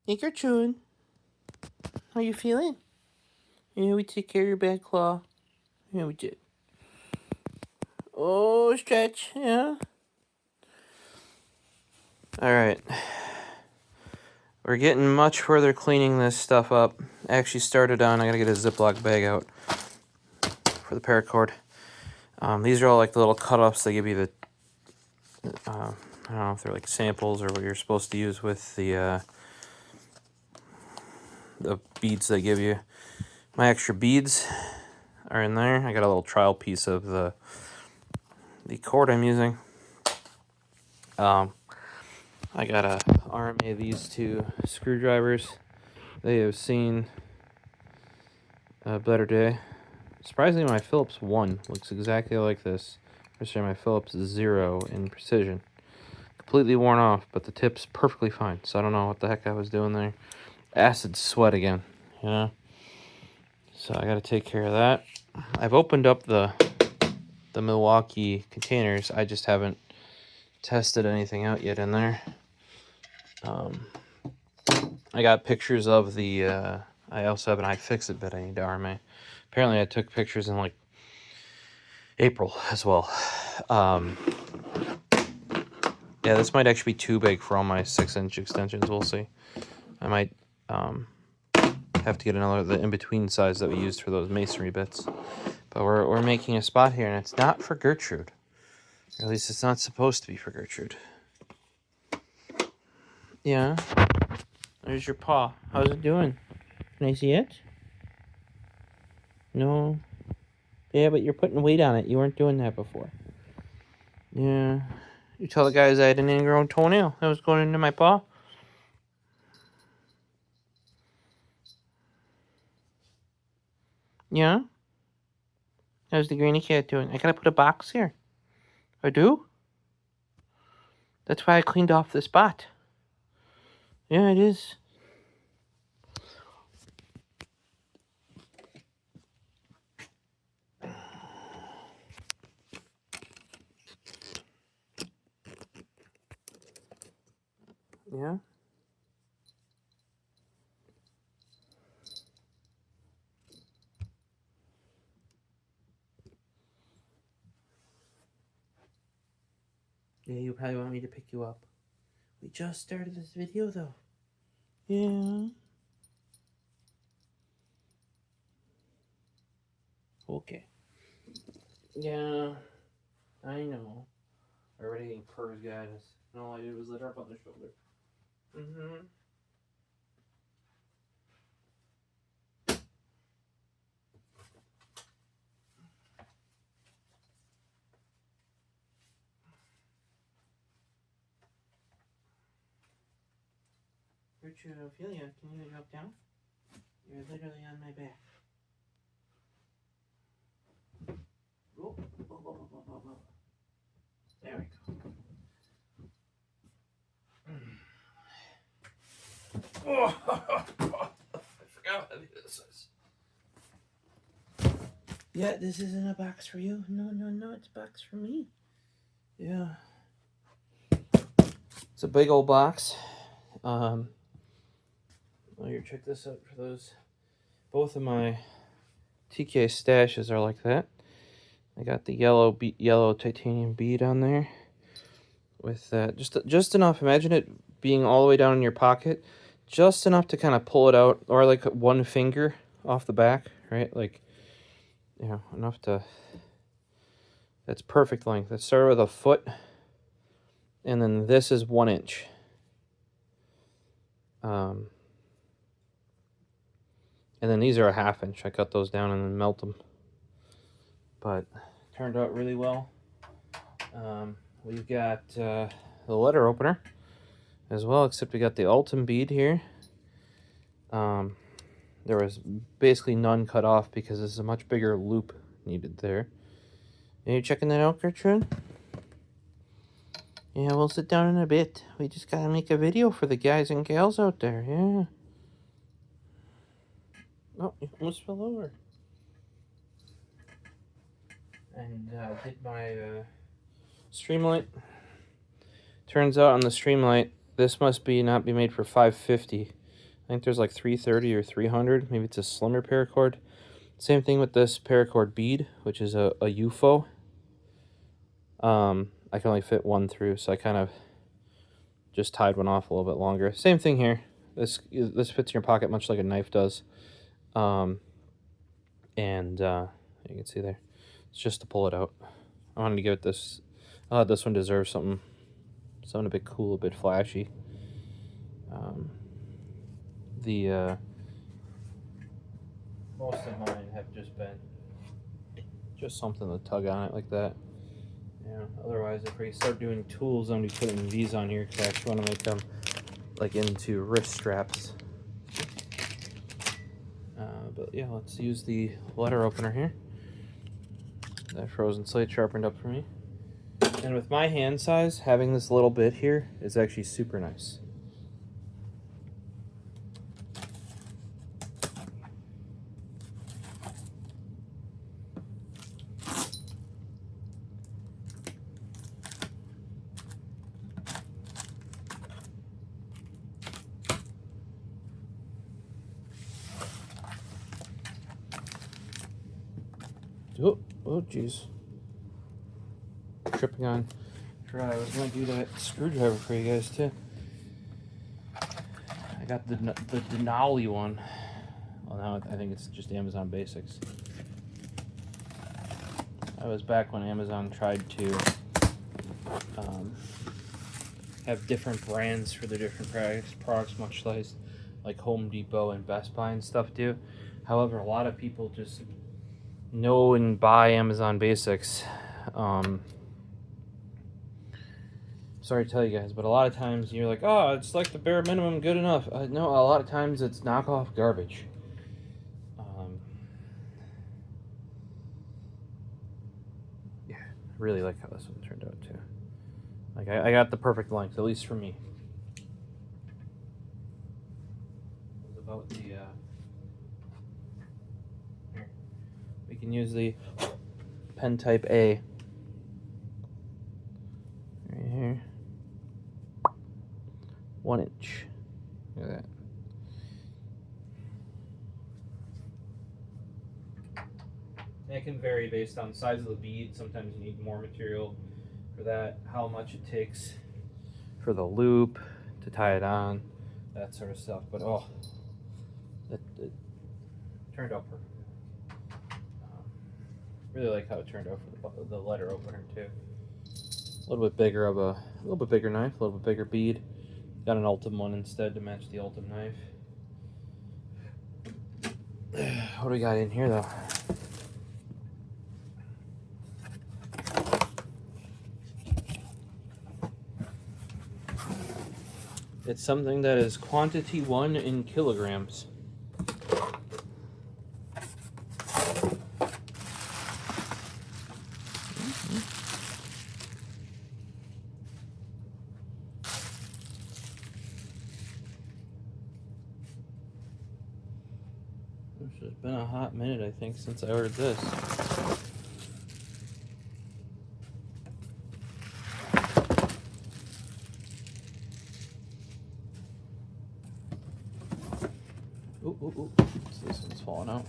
Hey, Gertrude. How you feeling? Yeah, we take care of your bad claw. Yeah, we did. Oh, stretch. Yeah. Alright. We're getting much further cleaning this stuff up. Actually started on, I gotta get a Ziploc bag out for the paracord. These are all like the little cut-offs they give you I don't know if they're like samples or what you're supposed to use with the beads they give you. My extra beads are in there. I got a little trial piece of the cord I'm using. I got a RMA of these two screwdrivers. They have seen a better day. Surprisingly, my Phillips 1 looks exactly like this. Sorry, my Phillips 0 in precision. Completely worn off, but the tip's perfectly fine. So I don't know what the heck I was doing there. Acid sweat again, you know? So I gotta take care of that. I've opened up the Milwaukee containers. I just haven't tested anything out yet in there. I got pictures of the, I also have an iFixit bit I need to RMA. Apparently I took pictures in like April as well. Yeah, this might actually be too big for all my 6-inch extensions. We'll see. I might have to get another, the in-between size that we used for those masonry bits. But we're making a spot here, and it's not for Gertrude. Or at least it's not supposed to be for Gertrude. Yeah. There's your paw. How's it doing? Can I see it? No. Yeah, but you're putting weight on it. You weren't doing that before. Yeah. You tell the guys I had an ingrown toenail that was going into my paw. Yeah? How's the granny cat doing? I gotta put a box here. I do? That's why I cleaned off the spot. Yeah, it is. Yeah? Yeah, you probably want me to pick you up. We just started this video, though. Yeah. Okay. Yeah. I know. Already purrs guys. And all I did was let her up on the shoulder. Mm-hmm. Gertrude, Ophelia, can you drop down? You're literally on my back. Oh, oh. There we go. Oh, I forgot how heavy this is. Yeah, this isn't a box for you. No, it's a box for me. Yeah. It's a big old box. Well, here, check this out for those. Both of my TK stashes are like that. I got the yellow titanium bead on there with that. Just enough. Imagine it being all the way down in your pocket. Just enough to kind of pull it out, or like one finger off the back, right? Like, you know, enough to... That's perfect length. Let's start with a foot, and then this is 1 inch. And then these are a 1/2 inch. I cut those down and then melt them. But turned out really well. We've got the letter opener as well, except we got the Ultim bead here. There was basically none cut off because there's a much bigger loop needed there. Are you checking that out, Gertrude? Yeah, we'll sit down in a bit. We just gotta make a video for the guys and gals out there, yeah. Oh, you almost fell over. And did my Streamlight. Turns out on the Streamlight, this must not be made for 550. think there's like 330 or 300. Maybe it's a slimmer paracord. Same thing with this paracord bead, which is a UFO. I can only fit one through, so I kind of just tied one off a little bit longer. Same thing here. This fits in your pocket much like a knife does. You can see there. It's just to pull it out. I wanted to give it this. This one deserves something a bit cool, a bit flashy. Most of mine have just been something to tug on it like that. Yeah. Otherwise, if we start doing tools, I'm gonna be putting these on here because I actually want to make them like into wrist straps. But yeah, let's use the letter opener here. That frozen slate sharpened up for me. And with my hand size, having this little bit here is actually super nice. Oh, jeez. Tripping on. I was going to do that screwdriver for you guys, too. I got the Denali one. Well, now I think it's just Amazon Basics. I was back when Amazon tried to have different brands for the different products, much like Home Depot and Best Buy and stuff do. However, a lot of people just know and buy Amazon Basics. Sorry to tell you guys, but a lot of times you're like, oh, it's like the bare minimum, good enough. No, a lot of times it's knockoff garbage. Yeah, I really like how this one turned out too. Like I got the perfect length, at least for me. It was about the here. We can use the pen type A right here. 1 inch. Look at that. And it can vary based on the size of the bead. Sometimes you need more material for that, how much it takes for the loop to tie it on, that sort of stuff. But oh, it turned out perfect. Really like how it turned out for the letter opener too. A little bit bigger knife, a little bit bigger bead. Got an Ultim one instead to match the Ultim knife. What do we got in here though? It's something that is quantity 1 in kilograms. It's been a hot minute, I think, since I ordered this. Ooh. So this one's falling out.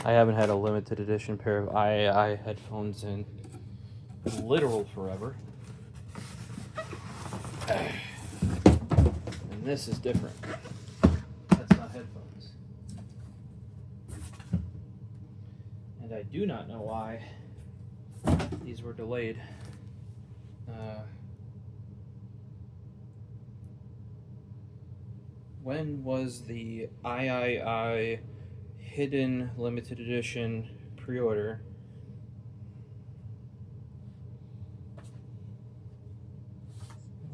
I haven't had a limited edition pair of AIAIAI headphones in literal forever. And this is different. That's not headphones. And I do not know why these were delayed. When was the AIAIAI hidden limited edition pre-order?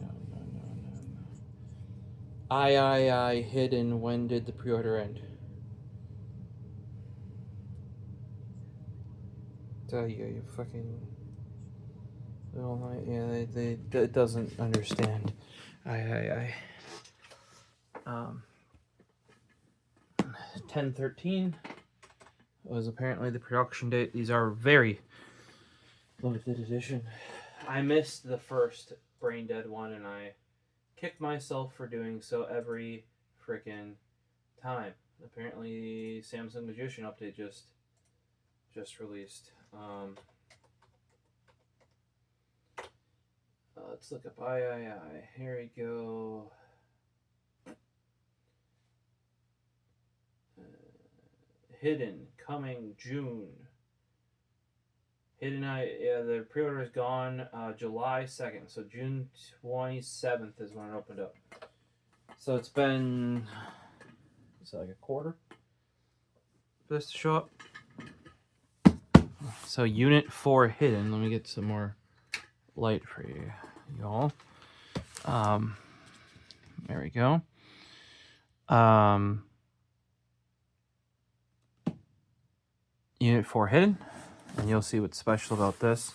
No. AIAIAI hidden, when did the pre-order end? Tell you fucking little night. Yeah, they doesn't understand. AIAIAI. 10/13 was apparently the production date. These are very limited edition I missed the first Brain Dead one, and I kicked myself for doing so every freaking time. Apparently, Samsung Magician update just released. Let's look up AIAIAI. Here we go. Hidden, coming June. Hidden, the pre-order is gone July 2nd, so June 27th is when it opened up. So it's been, is it like a quarter for this to show up? So UNIT-4 Hidden, let me get some more light for you, y'all. There we go. UNIT-4 Hidden, and you'll see what's special about this.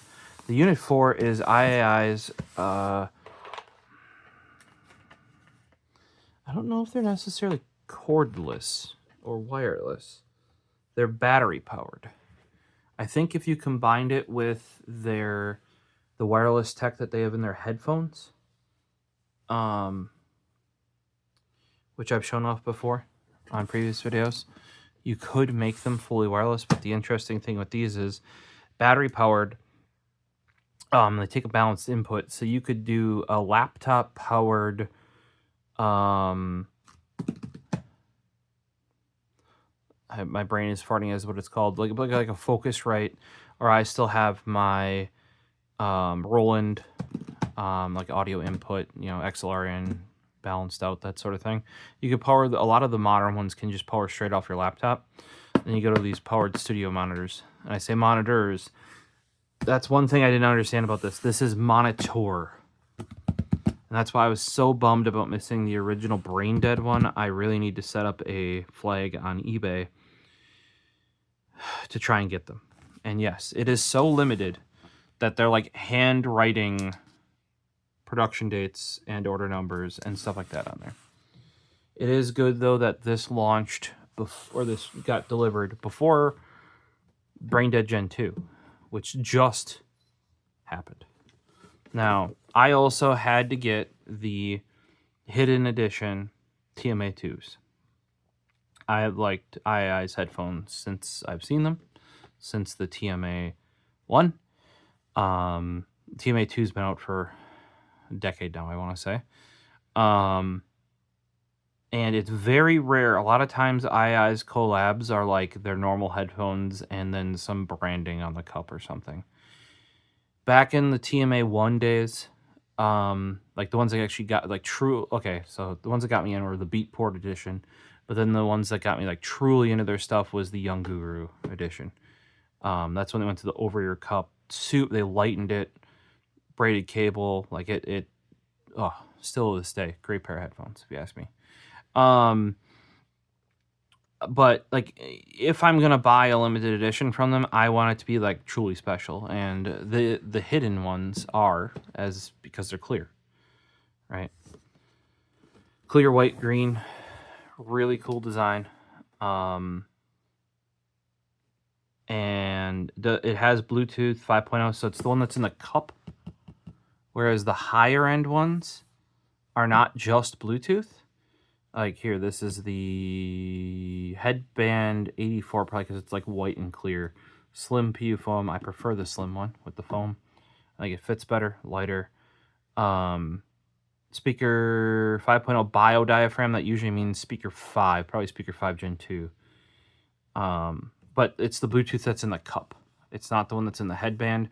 The UNIT-4 is IAI's, I don't know if they're necessarily cordless or wireless. They're battery powered. I think if you combined it with the wireless tech that they have in their headphones, which I've shown off before on previous videos, you could make them fully wireless. But the interesting thing with these is battery powered. They take a balanced input, so you could do a laptop powered my brain is farting as what it's called, like a Focusrite, or I still have my Roland like audio input, XLR in, balanced out, that sort of thing. You could power a lot of the modern ones can just power straight off your laptop. Then you go to these powered studio monitors, and I say monitors. That's one thing I didn't understand about this. This is monitor. And that's why I was so bummed about missing the original Brain Dead one. I really need to set up a flag on eBay to try and get them. And yes, it is so limited that they're like handwriting production dates and order numbers and stuff like that on there. It is good, though, that this launched before, this got delivered before Brain Dead Gen 2, which just happened. Now, I also had to get the Hidden Edition TMA-2s. I have liked AIAIAI's headphones since I've seen them, since the TMA-1. TMA-2's been out for a decade now, I want to say. And it's very rare. A lot of times AIAIAI's collabs are like their normal headphones and then some branding on the cup or something. Back in the TMA-1 days, like the ones that actually got like true, okay, so the ones that got me in were the Beatport edition, but then the ones that got me like truly into their stuff was the Young Guru edition. That's when they went to the over-ear cup suit. They lightened it, braided cable, like it still to this day, great pair of headphones, if you ask me. But like, if I'm gonna buy a limited edition from them, I want it to be like truly special, and the hidden ones are, as because they're clear, right? Clear, white, green, really cool design. And it has Bluetooth 5.0, so it's the one that's in the cup, whereas the higher end ones are not just Bluetooth. Like here, this is the Headband 84, probably because it's like white and clear. Slim PU foam. I prefer the slim one with the foam. I think it fits better, lighter. Speaker 5.0 bio diaphragm. That usually means speaker 5, probably speaker 5 Gen 2. But it's the Bluetooth that's in the cup. It's not the one that's in the headband.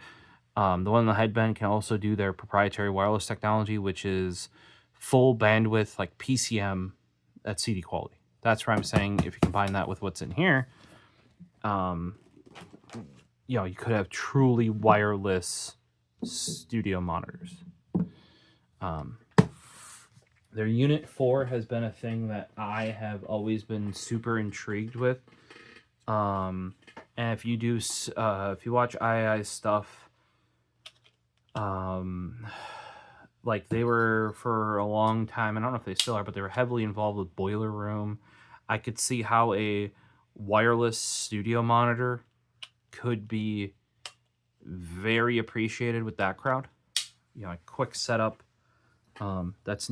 The one in the headband can also do their proprietary wireless technology, which is full bandwidth, like PCM at CD quality. That's where I'm saying if you combine that with what's in here, you could have truly wireless studio monitors. Their UNIT-4 has been a thing that I have always been super intrigued with. And if you do, if you watch AIAIAI's stuff, like they were for a long time, I don't know if they still are, but they were heavily involved with Boiler Room. I could see how a wireless studio monitor could be very appreciated with that crowd. you know, a quick setup. That's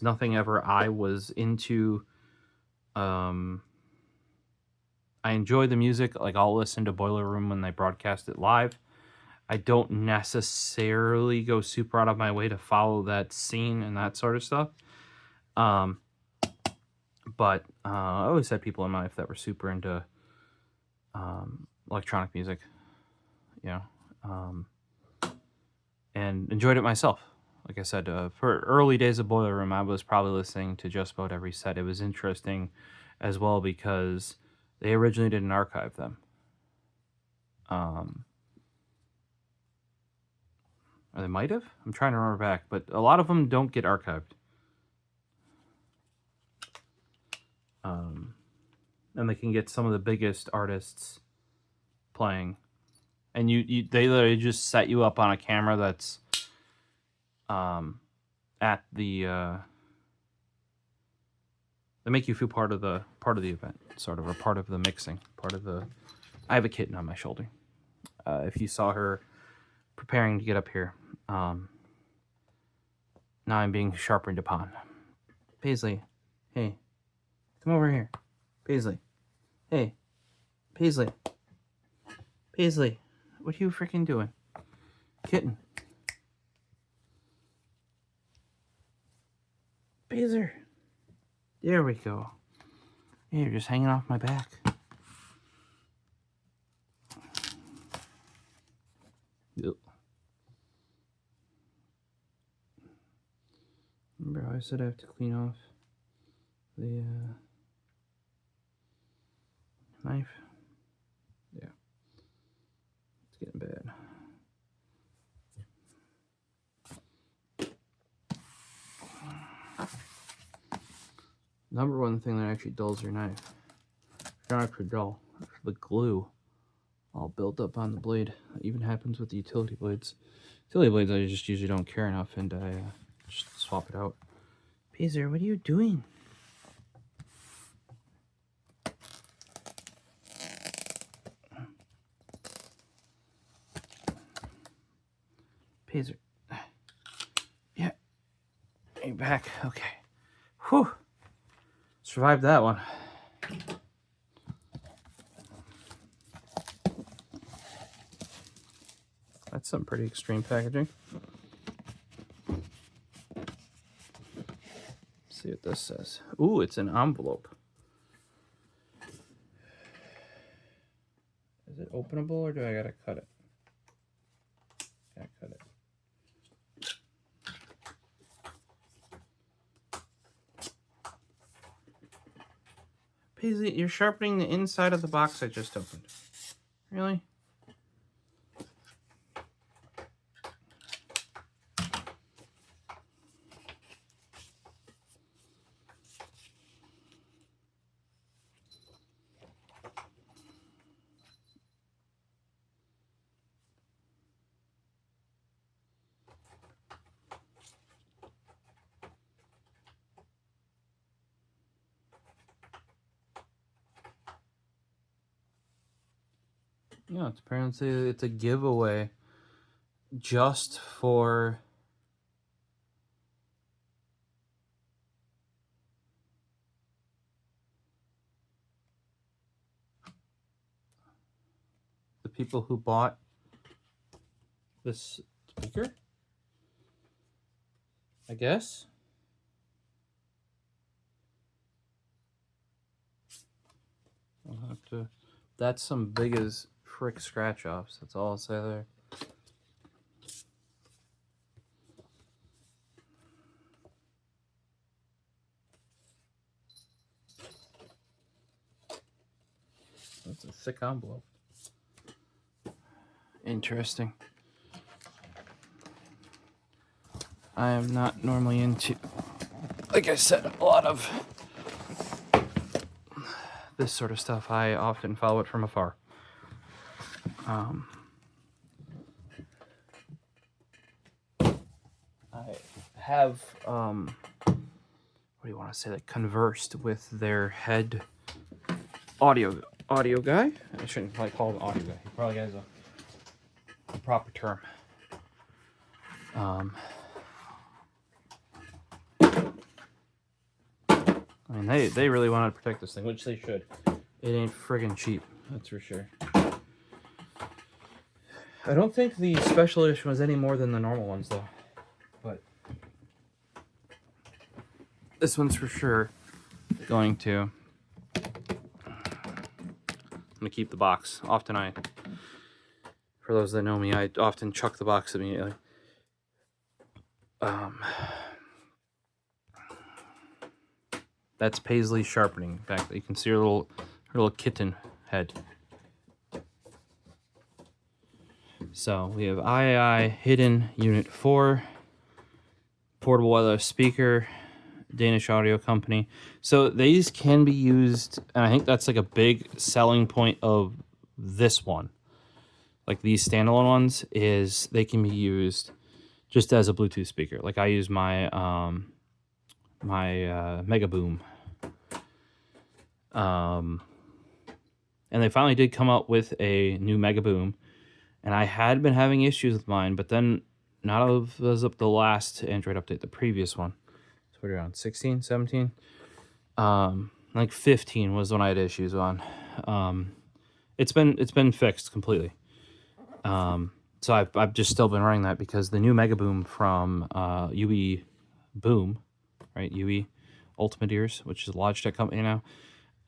nothing ever I was into. I enjoy the music. Like, I'll listen to Boiler Room when they broadcast it live. I don't necessarily go super out of my way to follow that scene and that sort of stuff. But I always had people in my life that were super into electronic music, you know, and enjoyed it myself. Like I said, for early days of Boiler Room, I was probably listening to just about every set. It was interesting as well because they originally didn't archive them. Or they might have? I'm trying to remember back, but a lot of them don't get archived. And they can get some of the biggest artists playing. And they literally just set you up on a camera that's at the they make you feel part of the event, sort of, or part of the mixing, part of the. I have a kitten on my shoulder. If you saw her preparing to get up here, now I'm being sharpened upon. Paisley, hey, come over here. Paisley, hey, Paisley, Paisley, what are you freaking doing, kitten? Paisley, there we go. Hey, you're just hanging off my back. Yep. Remember how I said I have to clean off the knife? Yeah. It's getting bad. Number one thing that actually dulls your knife. Not actually dull. The glue all built up on the blade. That even happens with the utility blades. Utility blades I just usually don't care enough, and I just swap it out. Pazer, what are you doing? Pazer. Yeah. Hey, back. Okay. Whew. Survived that one. That's some pretty extreme packaging. Let's see what this says. Ooh, it's an envelope. Is it openable or do I gotta cut it? Gotta cut it. Paisley, you're sharpening the inside of the box I just opened. Really? Yeah, it's apparently it's a giveaway just for the people who bought this speaker, I guess. I'll have to. That's some big as frick scratch offs. That's all I'll say there. That's a thick envelope. Interesting. I am not normally into, like I said, a lot of this sort of stuff. I often follow it from afar. I have, what do you want to say, like, conversed with their head audio guy. I shouldn't probably call him audio guy. He probably has a proper term. I mean, they really wanted to protect this thing, which they should. It ain't friggin' cheap, that's for sure. I don't think the special edition was any more than the normal ones, though. But this one's for sure going to... I'm gonna keep the box. Often for those that know me, I often chuck the box immediately. That's Paisley sharpening. In fact, you can see her little kitten head. So we have AIAIAI UNIT-4, portable wireless speaker, Danish audio company. So these can be used, and I think that's like a big selling point of this one. Like these standalone ones is they can be used just as a Bluetooth speaker. Like I use my Mega Boom. And they finally did come out with a new Mega Boom, and I had been having issues with mine, but then not as up the last Android update, the previous one. So what are you on, 16, 17? Like 15 was when I had issues on. It's been fixed completely. So I've just still been running that because the new Mega Boom from UE Boom, right? UE Ultimate Ears, which is a Logitech company now.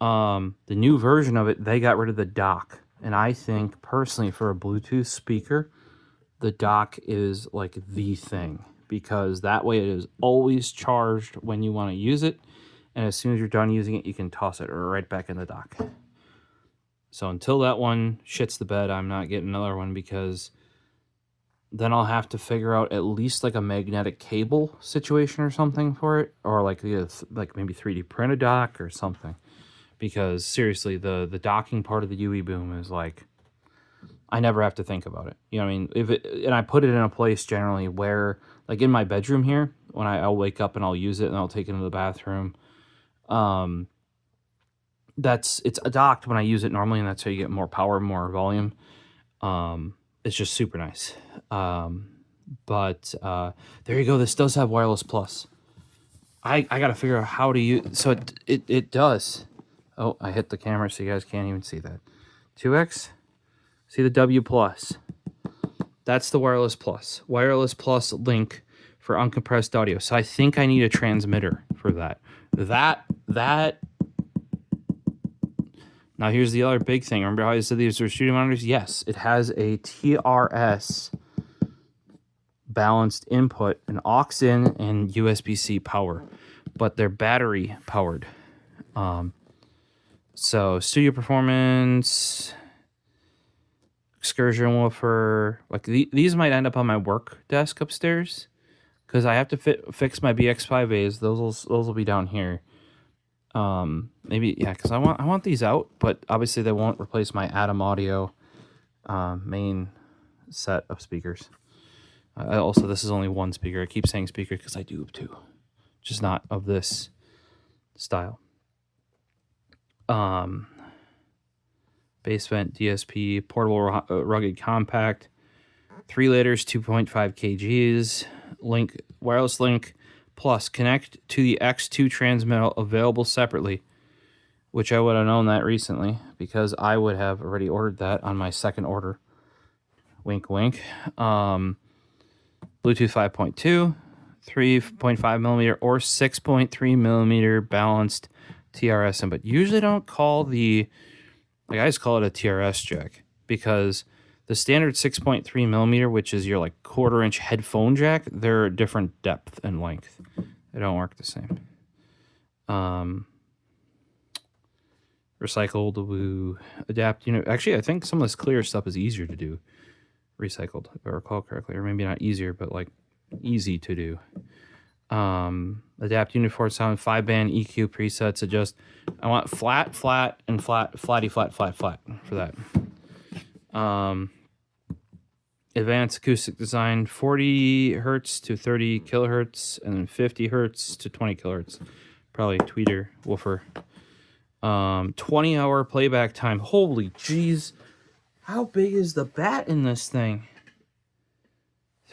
The new version of it, they got rid of the dock. And I think, personally, for a Bluetooth speaker, the dock is like the thing. Because that way it is always charged when you want to use it. And as soon as you're done using it, you can toss it right back in the dock. So until that one shits the bed, I'm not getting another one, because then I'll have to figure out at least like a magnetic cable situation or something for it. Or like maybe 3D print a dock or something. Because seriously, the docking part of the UE Boom is like, I never have to think about it. You know what I mean? And I put it in a place generally where, like in my bedroom here, when I'll wake up and I'll use it and I'll take it into the bathroom. It's docked when I use it normally, and that's how you get more power, more volume. It's just super nice. But there you go. This does have wireless plus. I got to figure out how to use. So it does. Oh, I hit the camera so you guys can't even see that. 2x. See the W plus. That's the wireless plus. Wireless plus link for uncompressed audio. So I think I need a transmitter for that. Now here's the other big thing. Remember how I said these are studio monitors? Yes, it has a TRS balanced input, an aux in, and USB-C power, but they're battery powered. So studio performance, excursion woofer, like these might end up on my work desk upstairs, because I have to fix my BX5As. Those will be down here. Maybe, yeah, because I want these out, but obviously they won't replace my Atom Audio main set of speakers. Also, this is only one speaker. I keep saying speaker because I do have two, just not of this style. Base vent DSP, portable rugged compact, 3 liters, 2.5 kgs, link, wireless link, plus connect to the X2 transmitter, available separately, which I would have known that recently because I would have already ordered that on my second order. Wink, wink. Bluetooth 5.2, 3.5 millimeter or 6.3 millimeter balanced TRS input. Usually don't call the, like I just call it a TRS jack, because the standard 6.3 millimeter, which is your like 1/4 inch headphone jack, they're a different depth and length. They don't work the same. Recycled adapt unit. Actually, I think some of this clear stuff is easier to do. Recycled, if I recall correctly, or maybe not easier, but like easy to do. Adapt unit for sound, 5-band EQ presets. Adjust. I want flat, flat, and flat, flatty, flat, flat, flat for that. Advanced acoustic design, 40 hertz to 30 kilohertz, and then 50 hertz to 20 kilohertz. Probably tweeter woofer. 20-hour playback time. Holy jeez. How big is the bat in this thing?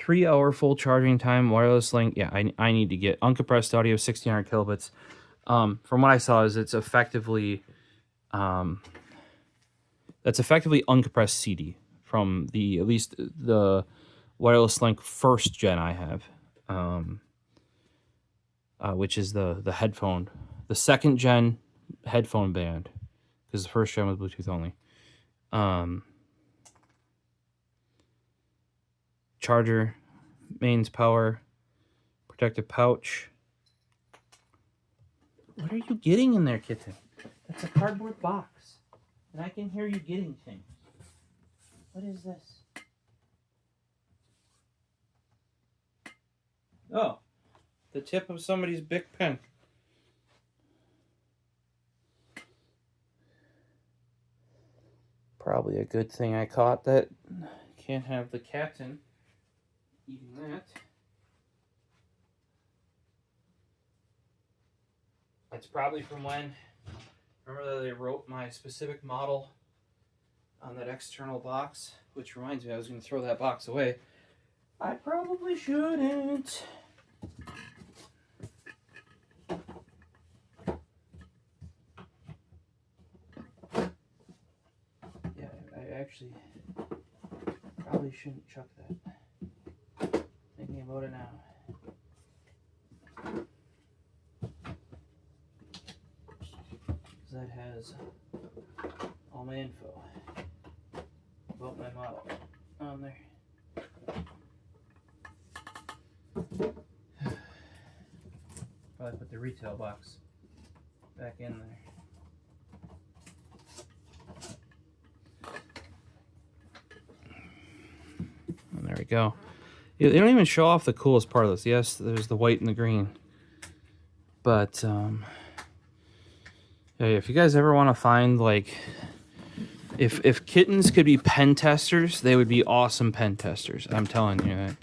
3-hour full charging time, wireless link. Yeah, I need to get uncompressed audio, 1600 kilobits. From what I saw, is that's effectively uncompressed CD from at least the wireless link first gen I have, which is the headphone, the second gen headphone band, because the first gen was Bluetooth only. Charger, mains, power, protective pouch. What are you getting in there, kitten? That's a cardboard box, and I can hear you getting things. What is this? Oh, the tip of somebody's Bic pen. Probably a good thing I caught that. Can't have the captain eating that. It's probably from when, remember that they wrote my specific model on that external box, which reminds me I was going to throw that box away. I probably shouldn't. Yeah, I actually probably shouldn't chuck that. Thinking about it now. That has all my info about my model on there. Probably put the retail box back in there. And there we go. Yeah, they don't even show off the coolest part of this. Yes, there's the white and the green. But, hey, if you guys ever want to find, like, if kittens could be pen testers, they would be awesome pen testers. I'm telling you that.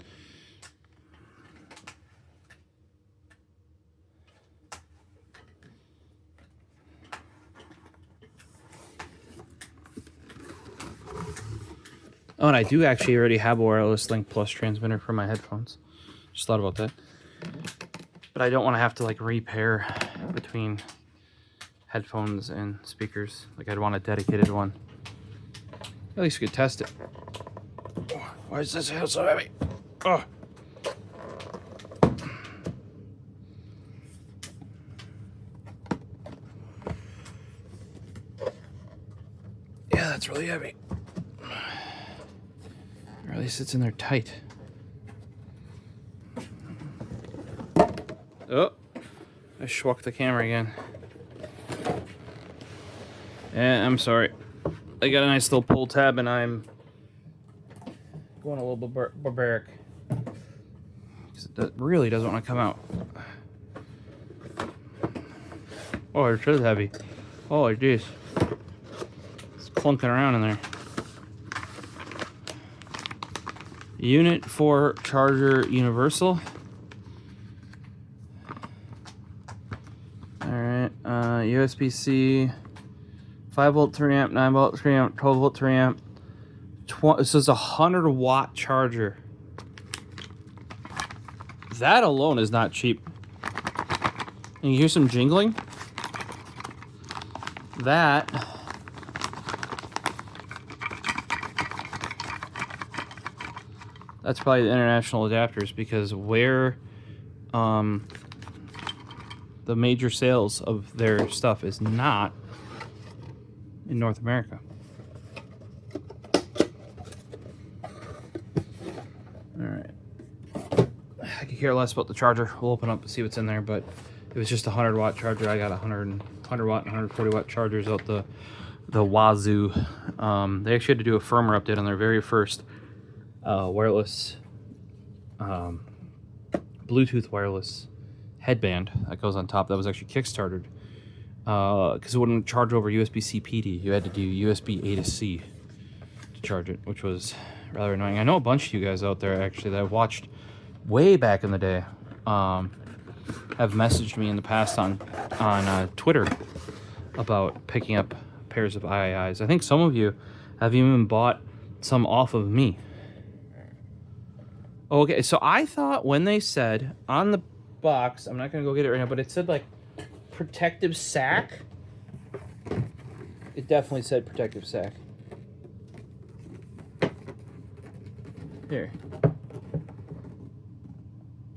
Oh, and I do actually already have a wireless link plus transmitter for my headphones. Just thought about that. But I don't want to have to, like, repair between headphones and speakers. Like, I'd want a dedicated one. At least we could test it. Why is this so heavy? Oh. Yeah, that's really heavy. Or at least it's in there tight. Oh, I schwacked the camera again. Yeah, I'm sorry. I got a nice little pull tab and I'm going a little barbaric. It really doesn't want to come out. Oh, it's really heavy. Oh, jeez. It's clunking around in there. UNIT-4 charger universal. Alright, USB-C, 5-volt 3-amp, 9-volt 3-amp, 12-volt 3-amp. This is a 100-watt charger. That alone is not cheap. And you hear some jingling? That's probably the international adapters, because where the major sales of their stuff is not in North America. Alright. I could care less about the charger. We'll open up and see what's in there, but it was just a 100-watt charger. I got 100 watt and 140-watt chargers out the wazoo. They actually had to do a firmware update on their very first wireless, Bluetooth wireless headband that goes on top. That was actually kickstarted because it wouldn't charge over USB-C PD. You had to do USB-A to C to charge it, which was rather annoying. I know a bunch of you guys out there actually that I've watched way back in the day have messaged me in the past on Twitter about picking up pairs of AIAIAIs. I think some of you have even bought some off of me. Okay, so I thought when they said on the box, I'm not going to go get it right now, but it said like protective sack. It definitely said protective sack. Here.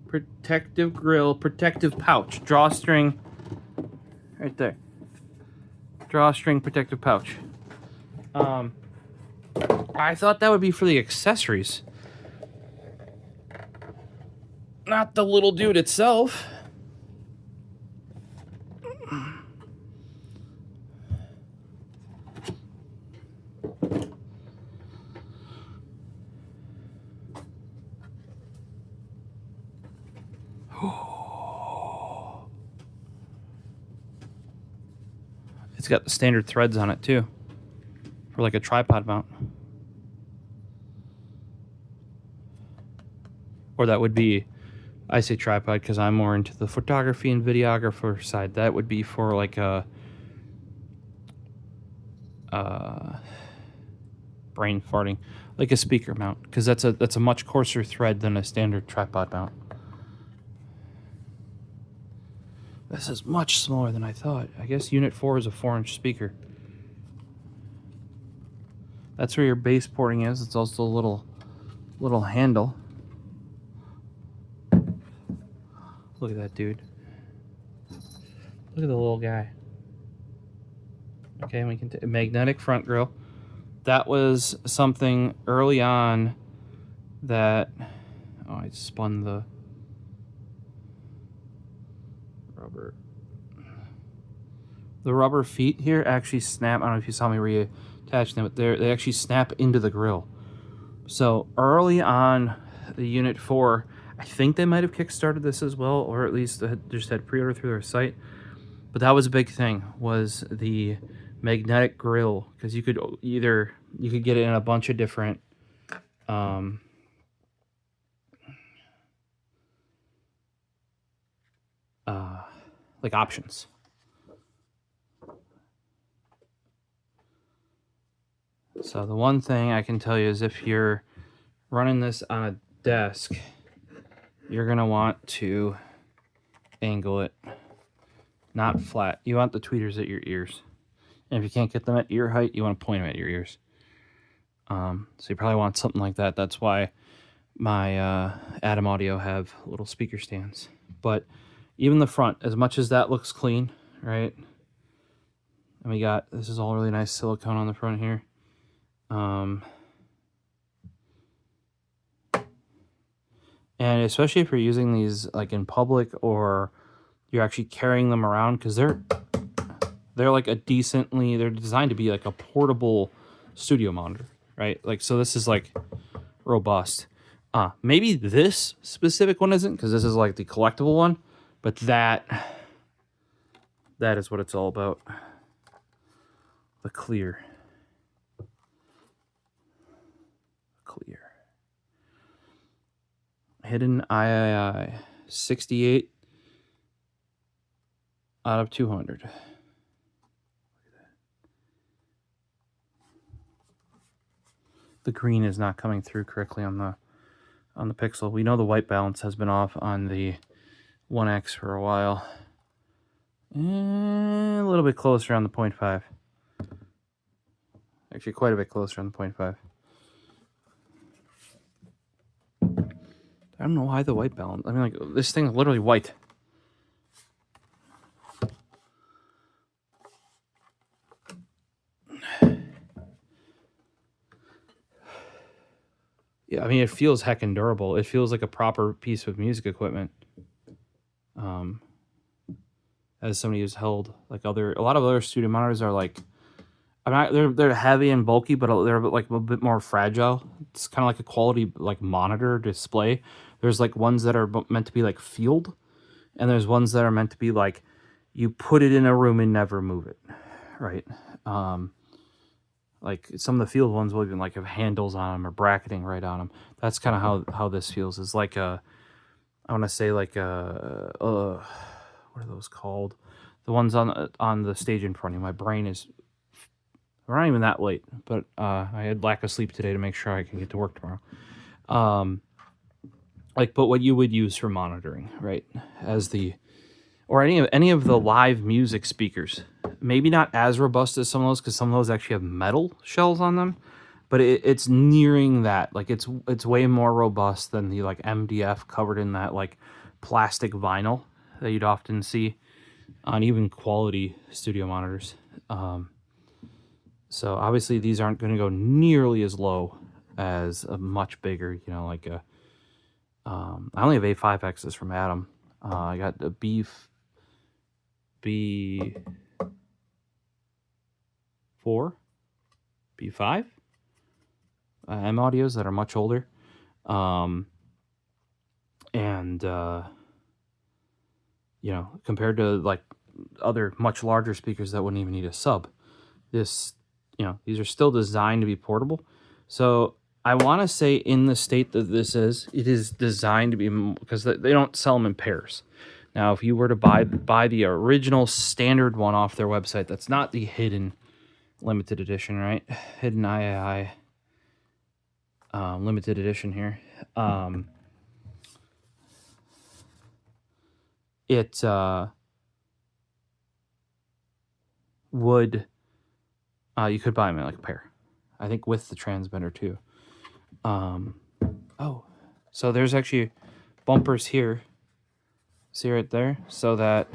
Protective grill, protective pouch, drawstring. Right there. Drawstring protective pouch. I thought that would be for the accessories. Not the little dude itself. It's got the standard threads on it too, for like a tripod mount. Or that would be, I say tripod because I'm more into the photography and videographer side. That would be for like a brain farting, like a speaker mount, because that's a much coarser thread than a standard tripod mount. This is much smaller than I thought. I guess UNIT-4 is a 4-inch speaker. That's where your bass porting is. It's also a little handle. Look at that dude. Look at the little guy. Okay, we can magnetic front grill. That was something early on that... Oh, I spun the rubber. The rubber feet here actually snap. I don't know if you saw me reattach them, but they actually snap into the grill. So early on the UNIT-4, I think they might have kickstarted this as well, or at least just had pre-order through their site. But that was a big thing, was the magnetic grill, because you could get it in a bunch of different like options. So the one thing I can tell you is if you're running this on a desk, you're gonna want to angle it, not flat. You want the tweeters at your ears. And if you can't get them at ear height, you want to point them at your ears. So you probably want something like that. That's why my Adam Audio have little speaker stands. But even the front, as much as that looks clean, right? And we got, this is all really nice silicone on the front here. And especially if you're using these like in public or you're actually carrying them around, because they're like they're designed to be like a portable studio monitor, right? Like, so this is like robust. Maybe this specific one isn't, because this is like the collectible one, but that is what it's all about. The clear. Hidden AIAIAI 68 out of 200. The green is not coming through correctly on the Pixel. We know the white balance has been off on the 1X for a while. And a little bit closer on the 0.5. Actually, quite a bit closer on the 0.5. I don't know why the white balance. I mean, like, this thing's literally white. Yeah, I mean, it feels heckin' durable. It feels like a proper piece of music equipment. As somebody who's held like a lot of other studio monitors are like, they're heavy and bulky, but they're like a bit more fragile. It's kind of like a quality like monitor display. There's like ones that are meant to be like field, and there's ones that are meant to be like you put it in a room and never move it, right? Like some of the field ones will even like have handles on them or bracketing right on them. That's kind of how this feels. Is like I want to say like what are those called? The ones on the stage in front of you. My brain is, we're not even that late, but I had lack of sleep today to make sure I can get to work tomorrow. like, but what you would use for monitoring, right? As the, or any of the live music speakers. Maybe not as robust as some of those, because some of those actually have metal shells on them, but it's nearing that. Like, it's way more robust than the like MDF covered in that like plastic vinyl that you'd often see on even quality studio monitors. So obviously these aren't going to go nearly as low as a much bigger, you know, like a, I only have A5Xs from Adam. I got the B4 B5 M audios that are much older, and you know, compared to like other much larger speakers that wouldn't even need a sub, this, you know, these are still designed to be portable. So I want to say in the state that this is, it is designed to be, because they don't sell them in pairs. Now, if you were to buy the original standard one off their website, that's not the hidden limited edition, right? Hidden AIAIAI limited edition here. It would, you could buy them in like a pair, I think, with the transmitter too. Oh, so there's actually bumpers here. See right there? So that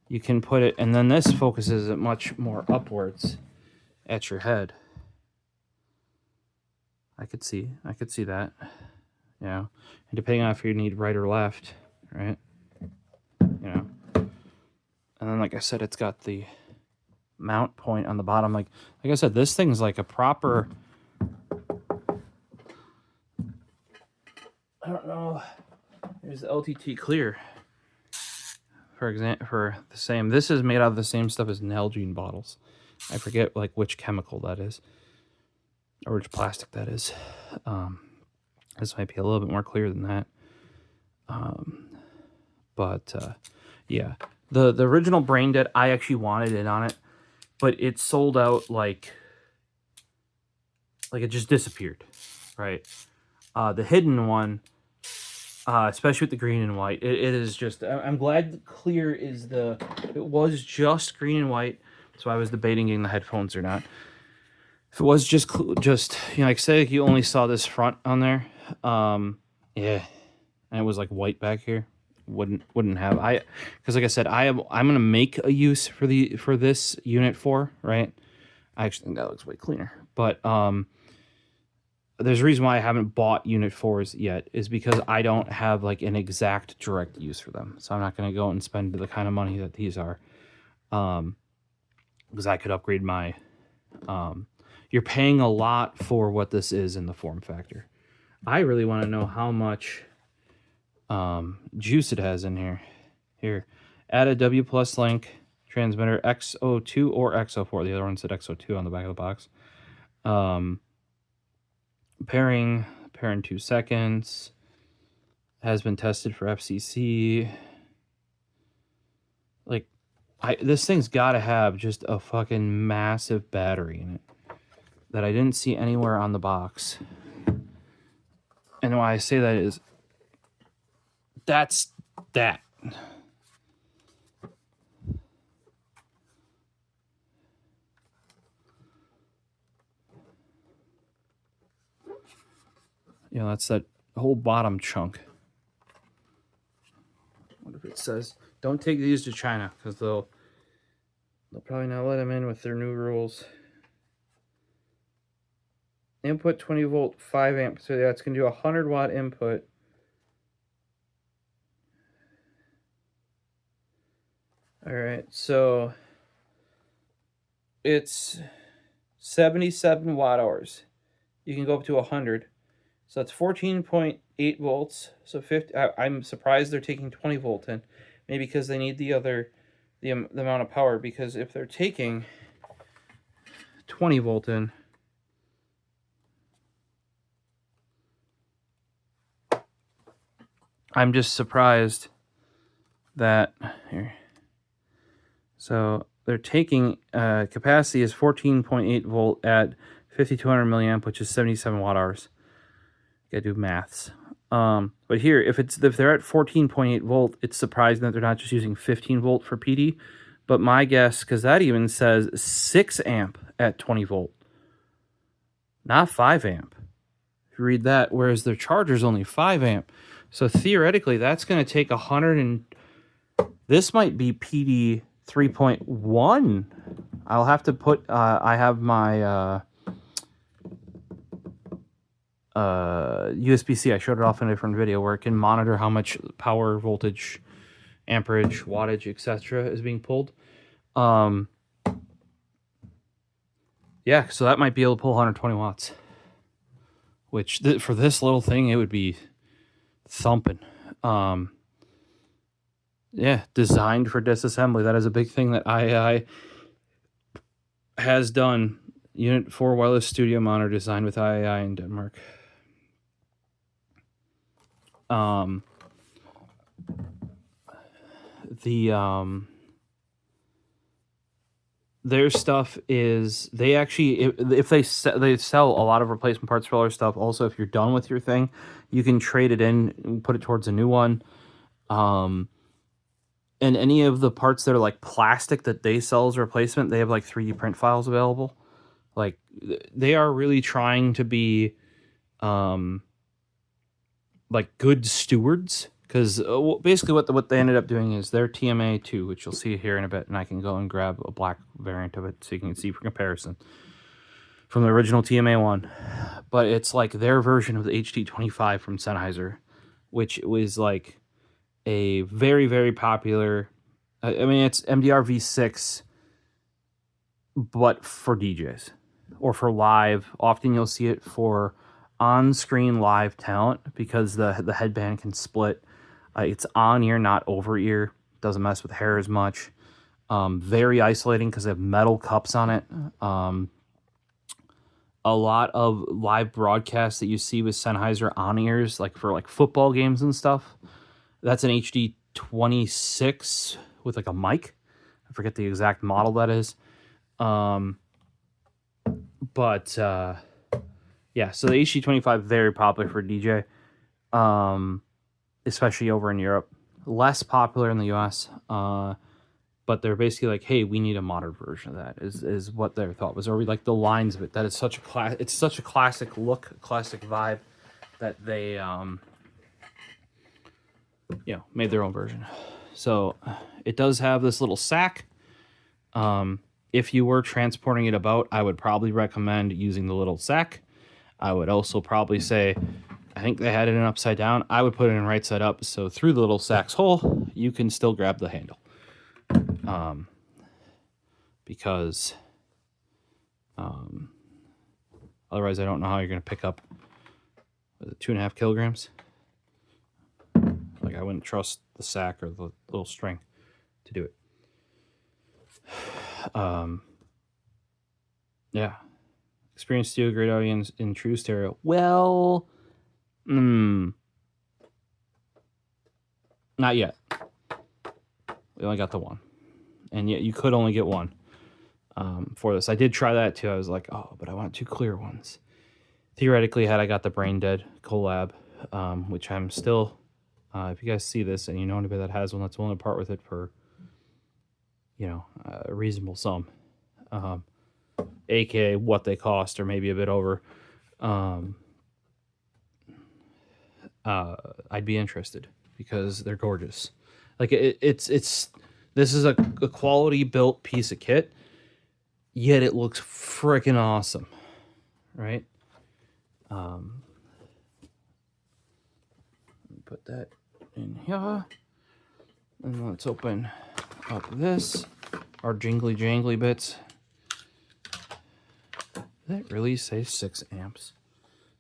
you can put it, and then this focuses it much more upwards at your head. I could see that. You know, and depending on if you need right or left, right? You know. And then, like I said, it's got the mount point on the bottom. Like I said, this thing's like a proper, I don't know. There's the LTT Clear, for example, for the same. This is made out of the same stuff as Nalgene bottles. I forget like which chemical that is, or which plastic that is. This might be a little bit more clear than that. Yeah, the original Brain Dead, I actually wanted it on it, but it sold out like it just disappeared, right? The hidden one, especially with the green and white, it is just, I'm glad the clear is it was just green and white, so I was debating getting the headphones or not. If it was just you know, like say you only saw this front on there, yeah, and it was like white back here, wouldn't have, because like I said, I'm gonna make a use for this UNIT-4, right? I actually think that looks way cleaner, but there's a reason why I haven't bought UNIT-4s yet, is because I don't have like an exact direct use for them. So I'm not going to go and spend the kind of money that these are, because I could upgrade my, you're paying a lot for what this is in the form factor. I really want to know how much juice it has in here. Here, add a W plus link, transmitter XO2 or XO4. The other one said XO2 on the back of the box. Pairing 2 seconds, has been tested for FCC. Like, this thing's got to have just a fucking massive battery in it that I didn't see anywhere on the box. And why I say that is, that's that. You know, that's that whole bottom chunk. What if it says, don't take these to China, because they'll probably not let them in with their new rules. Input 20 volt, 5 amp. So yeah, it's going to do 100 watt input. All right, so it's 77 watt hours. You can go up to 100. So that's 14.8 volts. So 50. I'm surprised they're taking 20 volt in. Maybe because they need the amount of power. Because if they're taking 20 volt in, I'm just surprised that here. So they're taking capacity is 14.8 volt at 5200 milliamp, which is 77 watt hours. Gotta do maths. But But here, if they're at 14.8 volt, it's surprising that they're not just using 15 volt for PD. But my guess, because that even says 6 amp at 20 volt, not 5 amp. If you read that, whereas their charger's only 5 amp. So theoretically, that's going to take 100 and... This might be PD 3.1. I'll have to put... I have my... USB-C. I showed it off in a different video where it can monitor how much power, voltage, amperage, wattage, etc. is being pulled. Yeah, so that might be able to pull 120 watts. Which, for this little thing, it would be thumping. Yeah, designed for disassembly. That is a big thing that AIAIAI has done. UNIT-4 wireless studio monitor designed with AIAIAI in Denmark. Their stuff is, they actually, if they sell a lot of replacement parts for all their stuff. Also, if you're done with your thing, you can trade it in and put it towards a new one. And any of the parts that are like plastic that they sell as replacement, they have like 3D print files available. Like, they are really trying to be like good stewards. Because basically what they ended up doing is their TMA-2, which you'll see here in a bit, and I can go and grab a black variant of it so you can see for comparison from the original TMA-1. But it's like their version of the HD25 from Sennheiser, which was like a very, very popular... I mean, it's MDR V6, but for DJs or for live. Often you'll see it for on-screen live talent because the headband can split. It's on ear, not over ear. Doesn't mess with hair as much. Very isolating because they have metal cups on it. A lot of live broadcasts that you see with Sennheiser on ears, like for like football games and stuff, that's an HD26 with like a mic. I forget the exact model that is. Yeah, so the HD25 very popular for DJ. Especially over in Europe, less popular in the US, but they're basically like, hey, we need a modern version of that, is what their thought was, or we like the lines of it, that it's such a it's such a classic look, classic vibe, that they made their own version. So it does have this little sack. If you were transporting it about, I would probably recommend using the little sack. I would also probably say, I think they had it in upside down. I would put it in right side up, so through the little sack's hole, you can still grab the handle. Because otherwise, I don't know how you're going to pick up 2.5 kilograms. Like, I wouldn't trust the sack or the little string to do it. Yeah. Experienced studio grade audio in true stereo. Well... not yet. We only got the one. And yet you could only get one for this. I did try that too. I was like, oh, but I want 2 clear ones. Theoretically, had I got the Brain Dead collab, which I'm still... if you guys see this and you know anybody that has one that's willing to part with it for, a reasonable sum, aka what they cost or maybe a bit over, I'd be interested because they're gorgeous. Like this is a quality built piece of kit, yet it looks freaking awesome, right? Put that in here, and let's open up this, our jingly jangly bits. Did that really say 6 amps?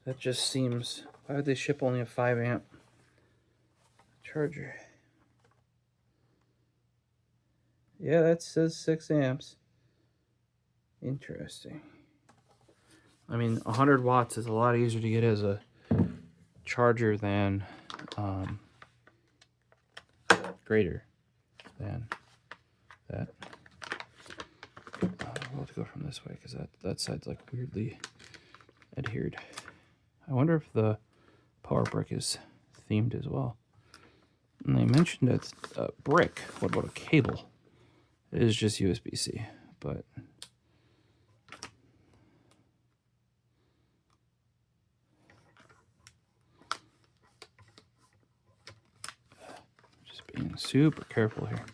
That just seems... Why would they ship only a 5 amp charger? Yeah, that says 6 amps. Interesting. I mean, 100 watts is a lot easier to get as a charger than greater than that. We'll have to go from this way because that side's like weirdly adhered. I wonder if the power brick is themed as well. And they mentioned it's a brick. What about a cable? It is just USB-C, but just being super careful here.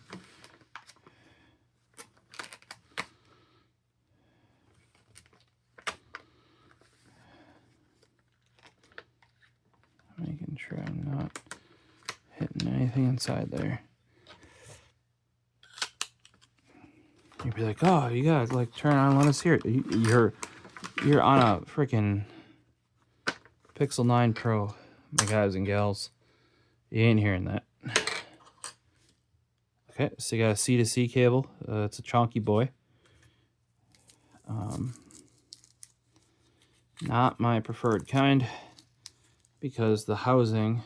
Making sure I'm not hitting anything inside there. You'd be like, oh, you gotta like turn on, let us hear it. You're on a freaking Pixel 9 Pro, my guys and gals. You ain't hearing that. Okay, so you got a C-to-C cable. It's a chonky boy. Not my preferred kind, because the housing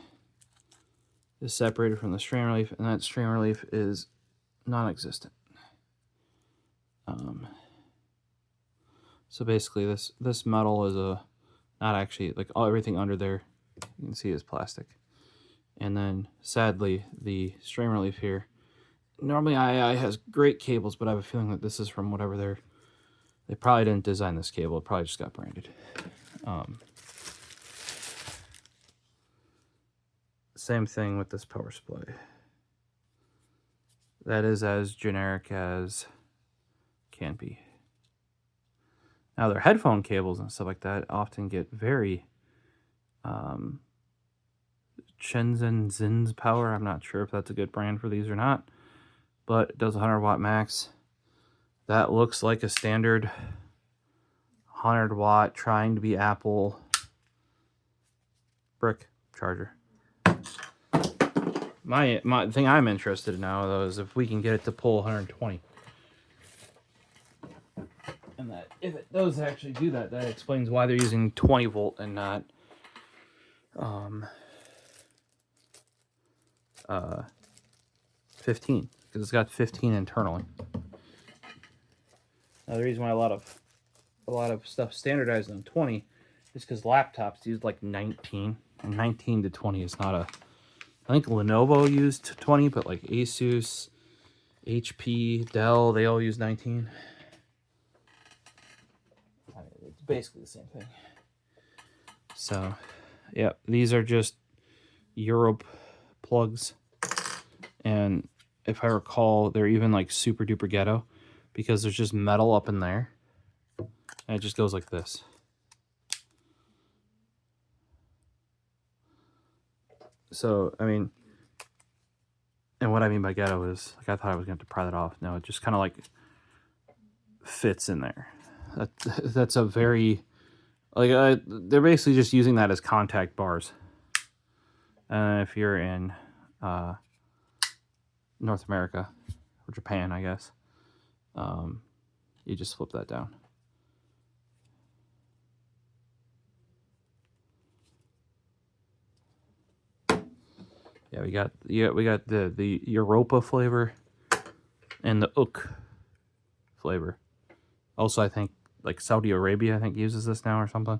is separated from the strain relief, and that strain relief is non-existent. So basically, this metal is not actually, like, everything under there you can see is plastic. And then sadly, the strain relief here. Normally AIAI has great cables, but I have a feeling that this is from whatever they probably didn't design this cable. It probably just got branded. Same thing with this power supply. That is as generic as can be. Now their headphone cables and stuff like that often get very Shenzhen Zins power. I'm not sure if that's a good brand for these or not, but it does 100 watt max. That looks like a standard 100 watt trying to be Apple brick charger. My thing I'm interested in now though is if we can get it to pull 120. And that if it does actually do that, that explains why they're using 20 volt and not 15, because it's got 15 internally. Now the reason why a lot of stuff standardized on 20 is because laptops use like 19, and 19 to 20 is not a. I think Lenovo used 20, but like Asus, HP, Dell, they all use 19. I mean, it's basically the same thing. So, yeah, these are just Europe plugs. And if I recall, they're even like super duper ghetto because there's just metal up in there. And it just goes like this. So, I mean, and what I mean by ghetto is, like, I thought I was going to have to pry that off. No, it just kind of like fits in there. That's a very, like, they're basically just using that as contact bars. And if you're in North America, or Japan, I guess, you just flip that down. Yeah, we got the Europa flavor and the Ook flavor. Also, I think like Saudi Arabia, I think, uses this now or something.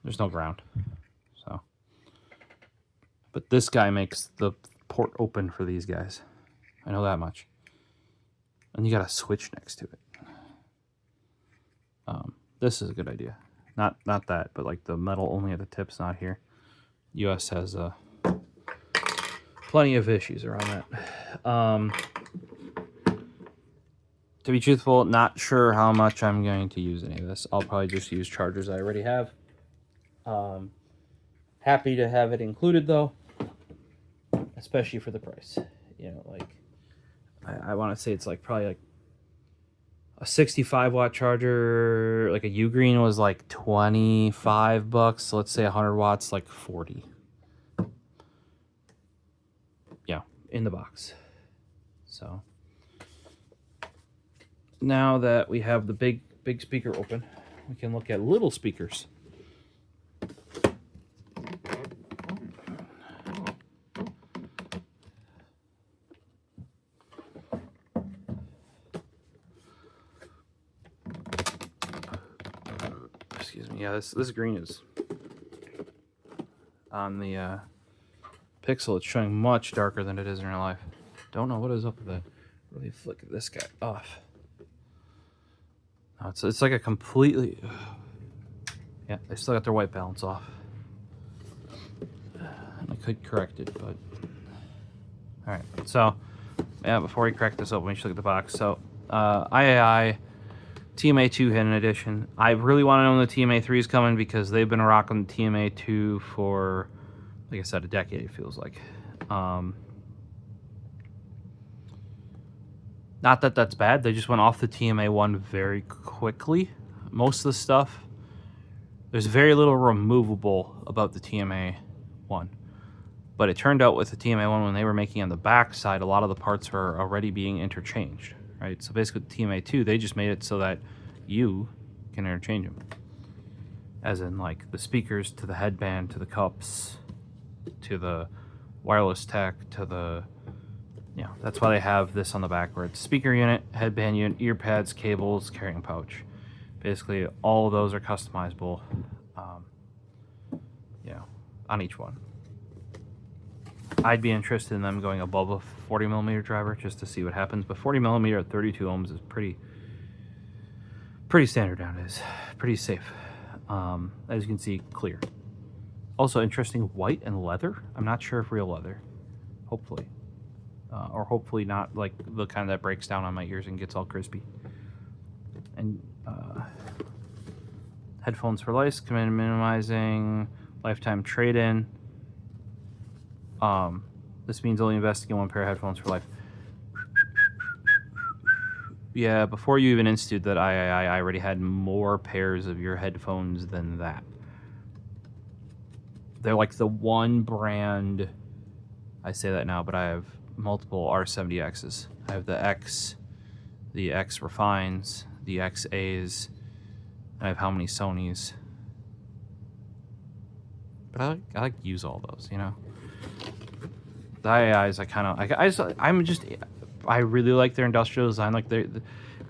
There's no ground, so. But this guy makes the port open for these guys. I know that much. And you got a switch next to it. This is a good idea. Not that, but like the metal only at the tips, not here. US has plenty of issues around that. To be truthful, not sure how much I'm going to use any of this. I'll probably just use chargers I already have. Happy to have it included though, especially for the price. You know, like I want to say it's like probably like a 65 watt charger, like a Ugreen was like $25. So let's say 100 watts, like 40. Yeah, in the box. So now that we have the big speaker open, we can look at little speakers. Excuse me. Yeah, this green is on the pixel, it's showing much darker than it is in real life. Don't know what is up with that. Really flick this guy off. No, it's like a completely... Yeah, they still got their white balance off. I could correct it, but... Alright, so... Yeah, before we crack this open, we should look at the box. So, AIAIAI TMA-2 hidden edition. I really want to know when the TMA-3 is coming because they've been rocking the TMA-2 for, like I said, a decade, it feels like. Not that that's bad. They just went off the TMA-1 very quickly. Most of the stuff, there's very little removable about the TMA-1. But it turned out with the TMA-1, when they were making on the back side, a lot of the parts were already being interchanged, right? So basically, with the TMA-2, they just made it so that you can interchange them. As in, like, the speakers to the headband, to the cups, to the wireless tech, to the... Yeah, that's why they have this on the back, where it's speaker unit, headband unit, ear pads, cables, carrying pouch. Basically, all of those are customizable, on each one. I'd be interested in them going above a 40mm driver just to see what happens, but 40mm at 32 ohms is pretty standard nowadays. Pretty safe. As you can see, clear. Also interesting, white and leather. I'm not sure if real leather. Hopefully. Or hopefully not like the kind that breaks down on my ears and gets all crispy. And headphones for life, minimizing lifetime trade-in. This means only investing in one pair of headphones for life. Yeah, before you even instituted that, I already had more pairs of your headphones than that. They're like the one brand. I say that now, but I have multiple R70Xs. I have the X, the X Refines, the XAs. I have how many Sonys? But I like to use all those, you know. The AIAIs, I really like their industrial design. Like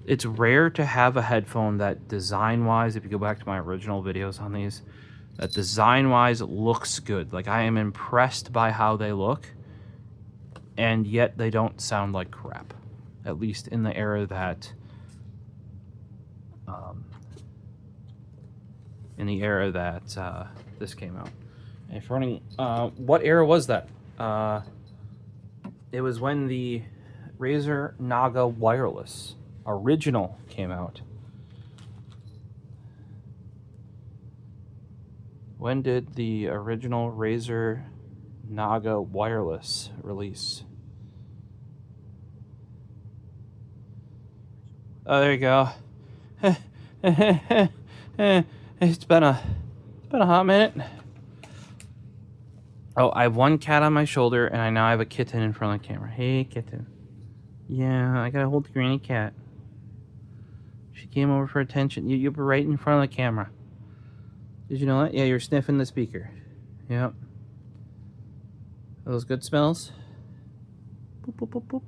it's rare to have a headphone that design-wise, if you go back to my original videos on these, that design-wise looks good. Like I am impressed by how they look, and yet they don't sound like crap. At least in the era that, this came out. And if you're running, what era was that? It was when the Razer Naga Wireless original came out. When did the original Razer Naga Wireless release? Oh, there you go. It's been a hot minute. Oh, I have one cat on my shoulder, and I now have a kitten in front of the camera. Hey, kitten. Yeah, I gotta hold the granny cat. She came over for attention. You were right in front of the camera. Did you know that? Yeah, you're sniffing the speaker. Yep. Are those good smells? Boop, boop, boop,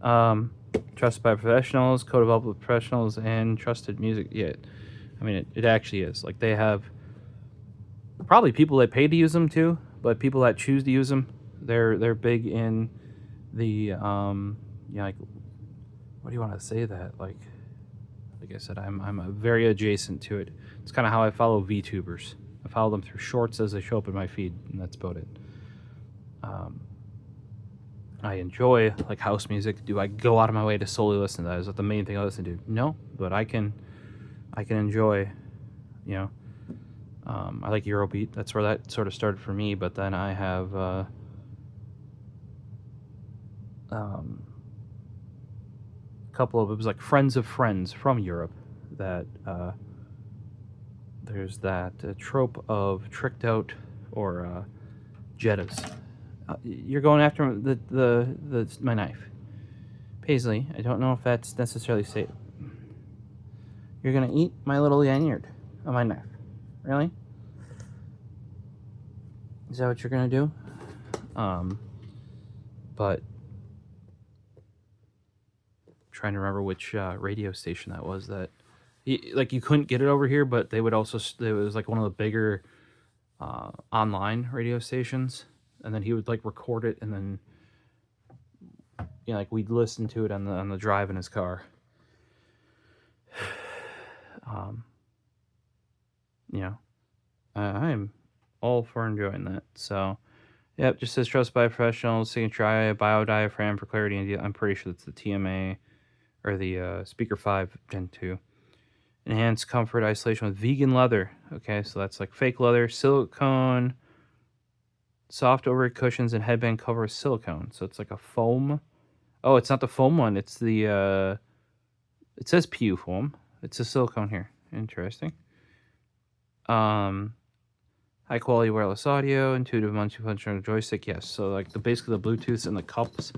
boop. Trusted by professionals, co-developed with professionals, and trusted music. Yeah, I mean, it actually is. Like, they have... Probably people that pay to use them too, but people that choose to use them, they're big in the like, what do you want to say that? Like I said, I'm very adjacent to it. It's kind of how I follow VTubers. I follow them through shorts as they show up in my feed, and that's about it. I enjoy like house music. Do I go out of my way to solely listen to that? Is that the main thing I listen to? No, but I can enjoy, you know. I like Eurobeat. That's where that sort of started for me. But then I have a couple of, it was like friends of friends from Europe that there's that trope of tricked out or Jettas. You're going after my knife. Paisley, I don't know if that's necessarily safe. You're gonna eat my little lanyard on my knife. Really? Is that what you're gonna do? But trying to remember which radio station that was that, like, you couldn't get it over here, but they would also, it was like one of the bigger online radio stations, and then he would like record it, and then like we'd listen to it on the drive in his car. I'm all for enjoying that. So, yep, just says trust by professionals. So you can try a biodiaphragm for clarity. And I'm pretty sure that's the TMA or the Speaker 5 Gen 2. Enhanced comfort isolation with vegan leather. Okay, so that's like fake leather, silicone, soft overhead cushions, and headband cover with silicone. So it's like a foam. Oh, it's not the foam one. It's the, it says PU foam. It's a silicone here. Interesting. High quality wireless audio, intuitive multifunctional joystick. Yes, so like basically the Bluetooth and the cups.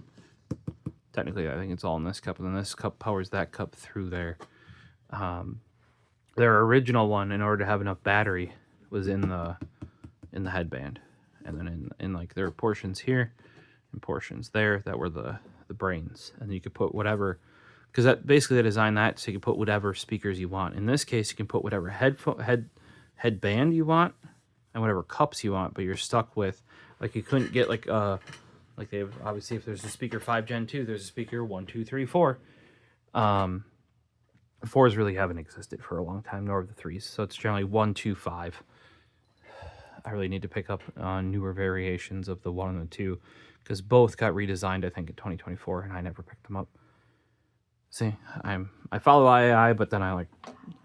Technically, I think it's all in this cup, and then this cup powers that cup through there. Their original one, in order to have enough battery, was in the headband, and then in like there are portions here and portions there that were the brains, and you could put whatever, because that basically they designed that so you can put whatever speakers you want. In this case, you can put whatever headband you want and whatever cups you want, but you're stuck with, like, you couldn't get like they have, obviously if there's a speaker 5 Gen 2, there's a speaker 1, 2, 3, 4. 4s really haven't existed for a long time, nor the 3s, so it's generally 1, 2, 5. I really need to pick up on newer variations of the 1 and the 2, because both got redesigned, I think, in 2024, and I never picked them up. See, I follow AIAIAI, but then I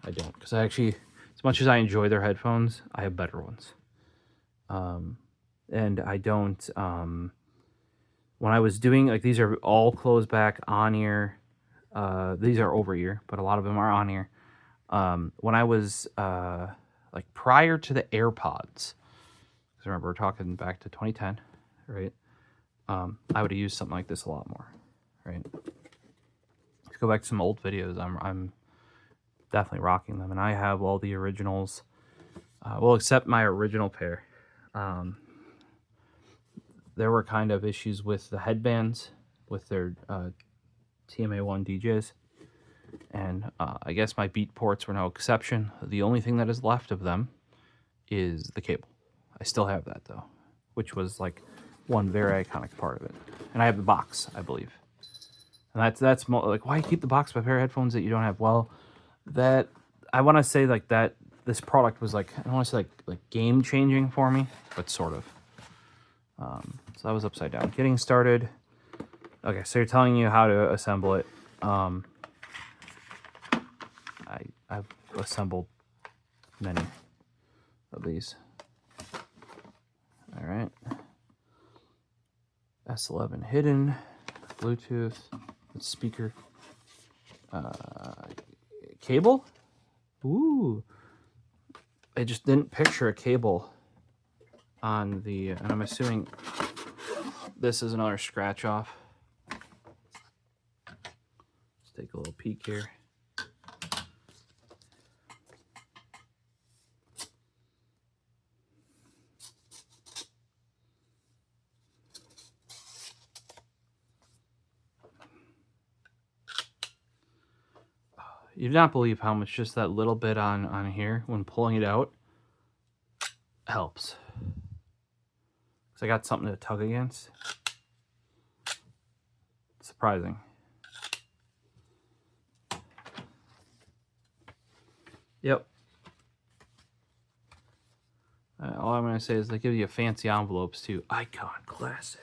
don't, because I actually, as much as I enjoy their headphones, I have better ones. And I don't, when I was doing, like, these are all closed back on ear. These are over ear, but a lot of them are on ear. When I was, like, prior to the AirPods, because remember, we're talking back to 2010, right? I would have used something like this a lot more, right? Let's go back to some old videos. I'm definitely rocking them, and I have all the originals, well, except my original pair. There were kind of issues with the headbands with their TMA-1 DJs, and I guess my beat ports were no exception. The only thing that is left of them is the cable. I still have that, though, which was like one very iconic part of it. And I have the box, I believe. And that's more like, why keep the box by pair of headphones that you don't have? Well, that I want to say like that this product was like, I don't want to say like game changing for me, but sort of. So that was upside down. Getting started. Okay, so you're telling you how to assemble it. I've assembled many of these. All right. S11 hidden, Bluetooth, speaker, cable. Ooh, I just didn't picture a cable on the, and I'm assuming this is another scratch off. Let's take a little peek here. You do not believe how much just that little bit on here, when pulling it out, helps. Because I got something to tug against. Surprising. Yep. All I'm going to say is they give you fancy envelopes too. Icon Classic.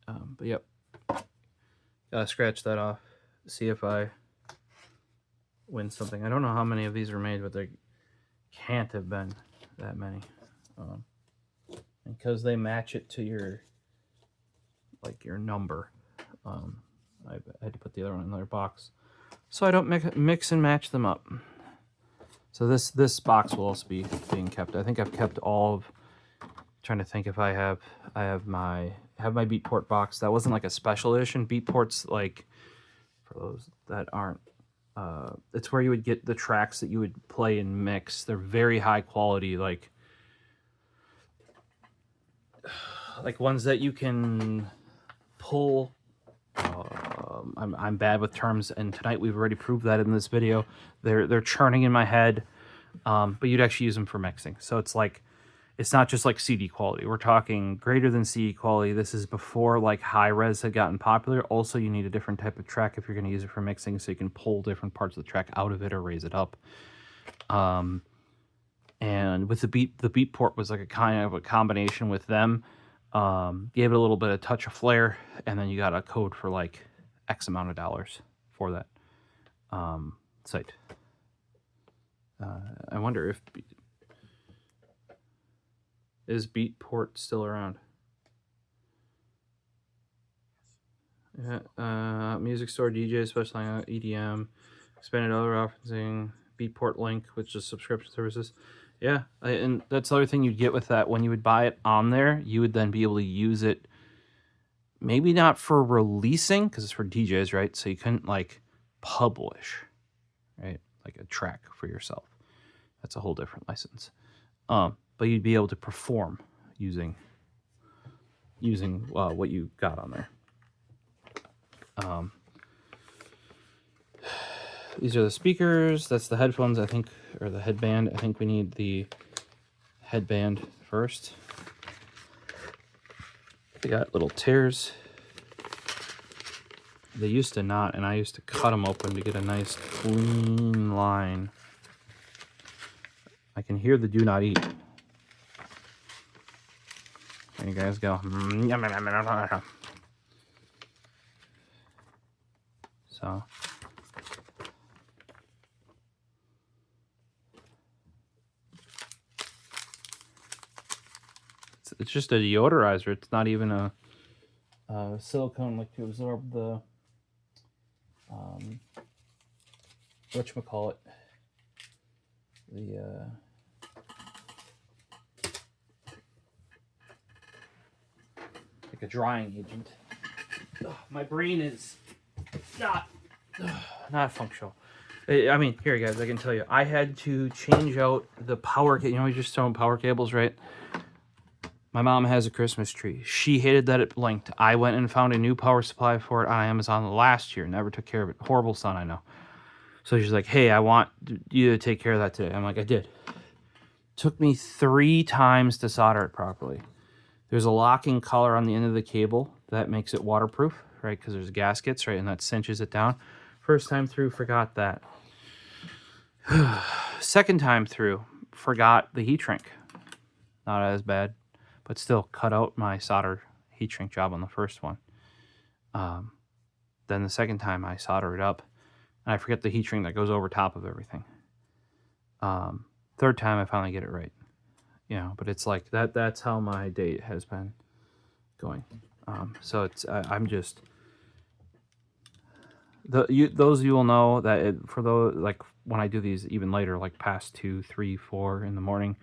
But yep. Gotta scratch that off. See if I win something. I don't know how many of these were made, but there can't have been that many. Because they match it to your number. I had to put the other one in another box, so I don't mix and match them up. So this box will also be being kept. I think I've kept all of. Trying to think if I have my Beatport box. That wasn't like a special edition. Beatport's like, for those that aren't, it's where you would get the tracks that you would play and mix. They're very high quality, like ones that you can pull. I'm bad with terms, and tonight we've already proved that in this video. They're churning in my head. but you'd actually use them for mixing. So it's like, it's not just like CD quality. We're talking greater than CD quality. This is before like high res had gotten popular. Also, you need a different type of track if you're going to use it for mixing, so you can pull different parts of the track out of it or raise it up. And with the beat port was like a kind of a combination with them. Gave it a little bit of touch of flair, and then you got a code for like X amount of dollars for that site. I wonder if is Beatport still around? Yeah, music store, DJ, especially on EDM, expanded other referencing, Beatport link, which is subscription services. Yeah, and that's the other thing you'd get with that. When you would buy it on there, you would then be able to use it, maybe not for releasing, because it's for DJs, right? So you couldn't like publish, right? Like a track for yourself. That's a whole different license. But you'd be able to perform using what you got on there. These are the speakers. That's the headphones, I think, or the headband. I think we need the headband first. They got little tears. They used to not, and I used to cut them open to get a nice clean line. I can hear the do not eat. There you guys go. So it's just a deodorizer. It's not even a silicone like to absorb the whatchamacallit, the like a drying agent. Ugh, my brain is not functional. I mean, here, guys, I can tell you, I had to change out the power. You know, we just throwing power cables, right? My mom has a Christmas tree. She hated that it blinked. I went and found a new power supply for it on Amazon last year. Never took care of it. Horrible son, I know. So she's like, hey, I want you to take care of that today. I'm like, I did. Took me 3 times to solder it properly. There's a locking collar on the end of the cable that makes it waterproof, right? Because there's gaskets, right? And that cinches it down. First time through, forgot that. Second time through, forgot the heat shrink. Not as bad, but still cut out my solder heat shrink job on the first one. Then the second time I solder it up, and I forget the heat shrink that goes over top of everything. Third time I finally get it right. You know, but it's like that's how my day has been going. So it's I'm just those of you will know that for those, like when I do these even later, like past 2, 3, 4 in the morning,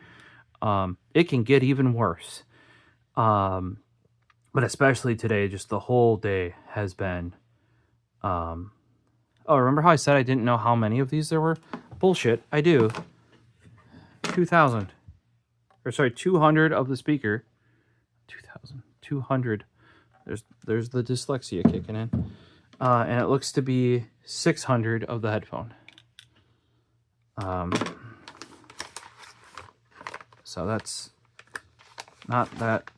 it can get even worse. But especially today, just the whole day has been. Oh, remember how I said I didn't know how many of these there were? Bullshit, I do. 2,000. Or sorry, 200 of the speaker. 2,000. 200. There's the dyslexia kicking in. And it looks to be 600 of the headphone. So that's not that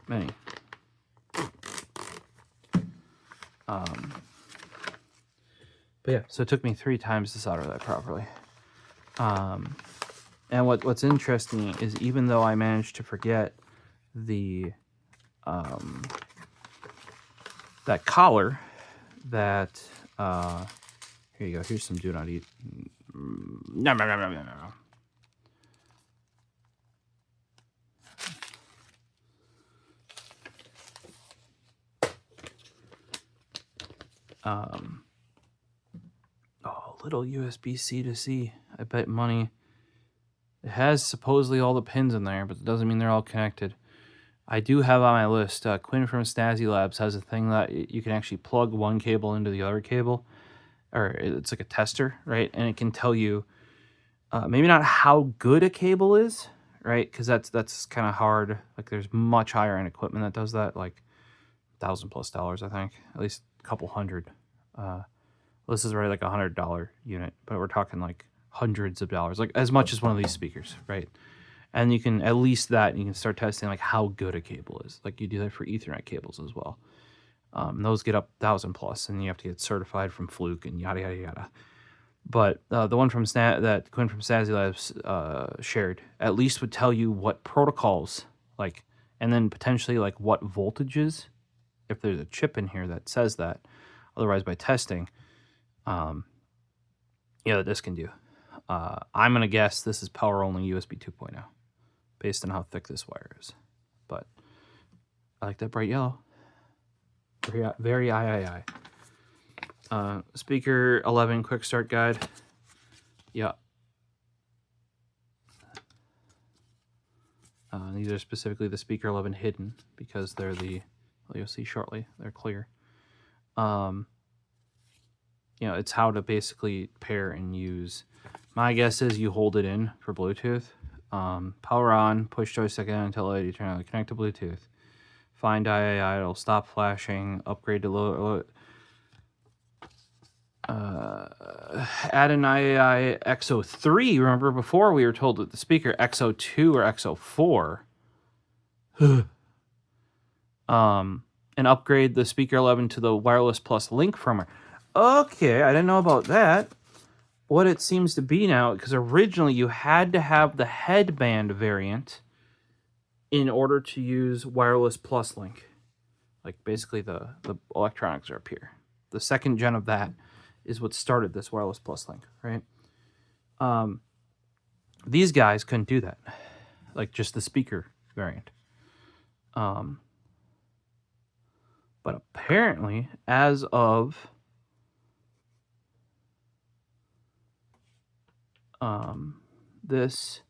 many. But yeah, so it took me 3 times to solder that properly. And what's interesting is even though I managed to forget the that collar, that here you go. Here's some do not eat. No. Oh, little USB-C to C. I bet money. It has supposedly all the pins in there, but it doesn't mean they're all connected. I do have on my list, Quinn from Snazzy Labs has a thing that you can actually plug one cable into the other cable, or it's like a tester, right? And it can tell you maybe not how good a cable is, right? Because that's kind of hard. Like there's much higher end equipment that does that, like $1,000+ I think, at least a couple hundred. This is already like $100 unit, but we're talking like hundreds of dollars, like as much as one of these speakers, right? And you can, at least that, you can start testing like how good a cable is. Like you do that for Ethernet cables as well. Those get up 1,000 plus, and you have to get certified from Fluke and yada yada yada. But the one from that Quinn from Snazzy Labs shared at least would tell you what protocols, like, and then potentially like what voltages, if there's a chip in here that says that. Otherwise, by testing, that this can do. I'm gonna guess this is power only USB 2.0, based on how thick this wire is. But I like that bright yellow. Very AIAIAI. Speaker 11 quick start guide. Yeah. These are specifically the speaker 11 hidden because they're you'll see shortly, they're clear. It's how to basically pair and use. My guess is you hold it in for Bluetooth. Power on, push joystick in until you turn on, connect to Bluetooth. Find AIAIAI, it'll stop flashing, upgrade to low. Add an AIAIAI XO3. Remember before we were told that the speaker XO2 or XO4. And upgrade the speaker 11 to the wireless plus link firmware. Okay, I didn't know about that. What it seems to be now, because originally you had to have the headband variant in order to use wireless plus link. Like basically the electronics are up here. The second gen of that is what started this wireless plus link, right? These guys couldn't do that. Like just the speaker variant. But apparently, as of this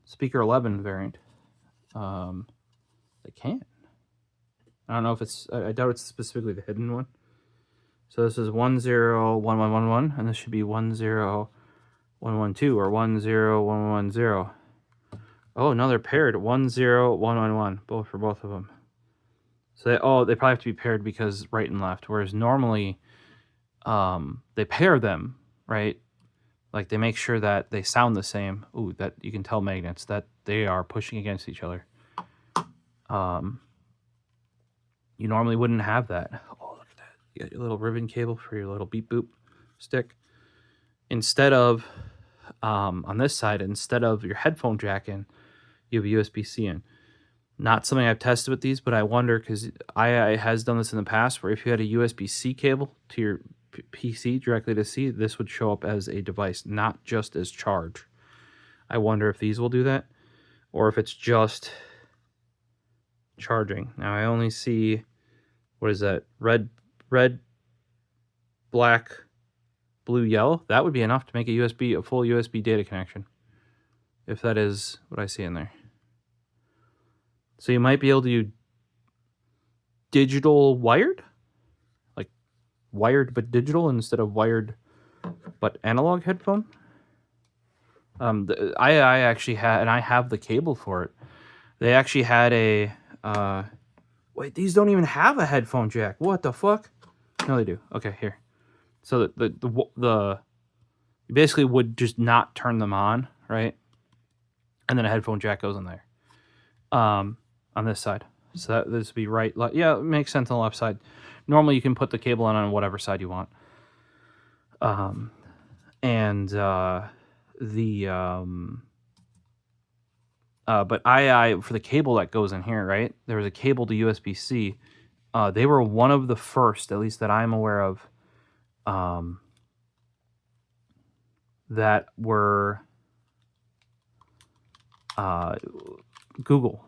speaker 11 variant, they can. I don't know if it's, I doubt it's specifically the hidden one. So this is 101111, and this should be 10112 or 10110. Oh no, they're paired 10111, both for both of them. So they probably have to be paired because right and left. Whereas normally, they pair them, right? Like they make sure that they sound the same. Ooh, that you can tell magnets that they are pushing against each other. You normally wouldn't have that. Oh, look at that. You got your little ribbon cable for your little beep boop stick. Instead of, on this side, instead of your headphone jack in, you have a USB-C in. Not something I've tested with these, but I wonder, because I has done this in the past, where if you had a USB-C cable to your PC directly to C, this would show up as a device, not just as charge. I wonder if these will do that, or if it's just charging. Now I only see, what is that? Red, black, blue, yellow. That would be enough to make a full USB data connection, if that is what I see in there. So you might be able to do digital wired, like wired but digital instead of wired but analog headphone. I actually had, and I have the cable for it. They actually had a. Wait, these don't even have a headphone jack. What the fuck? No, they do. Okay, here. So the you basically would just not turn them on, right? And then a headphone jack goes in there. On this side. So this would be right. Yeah, it makes sense on the left side. Normally you can put the cable on whatever side you want. But for the cable that goes in here, right? There was a cable to USB-C. They were one of the first, at least that I'm aware of, that were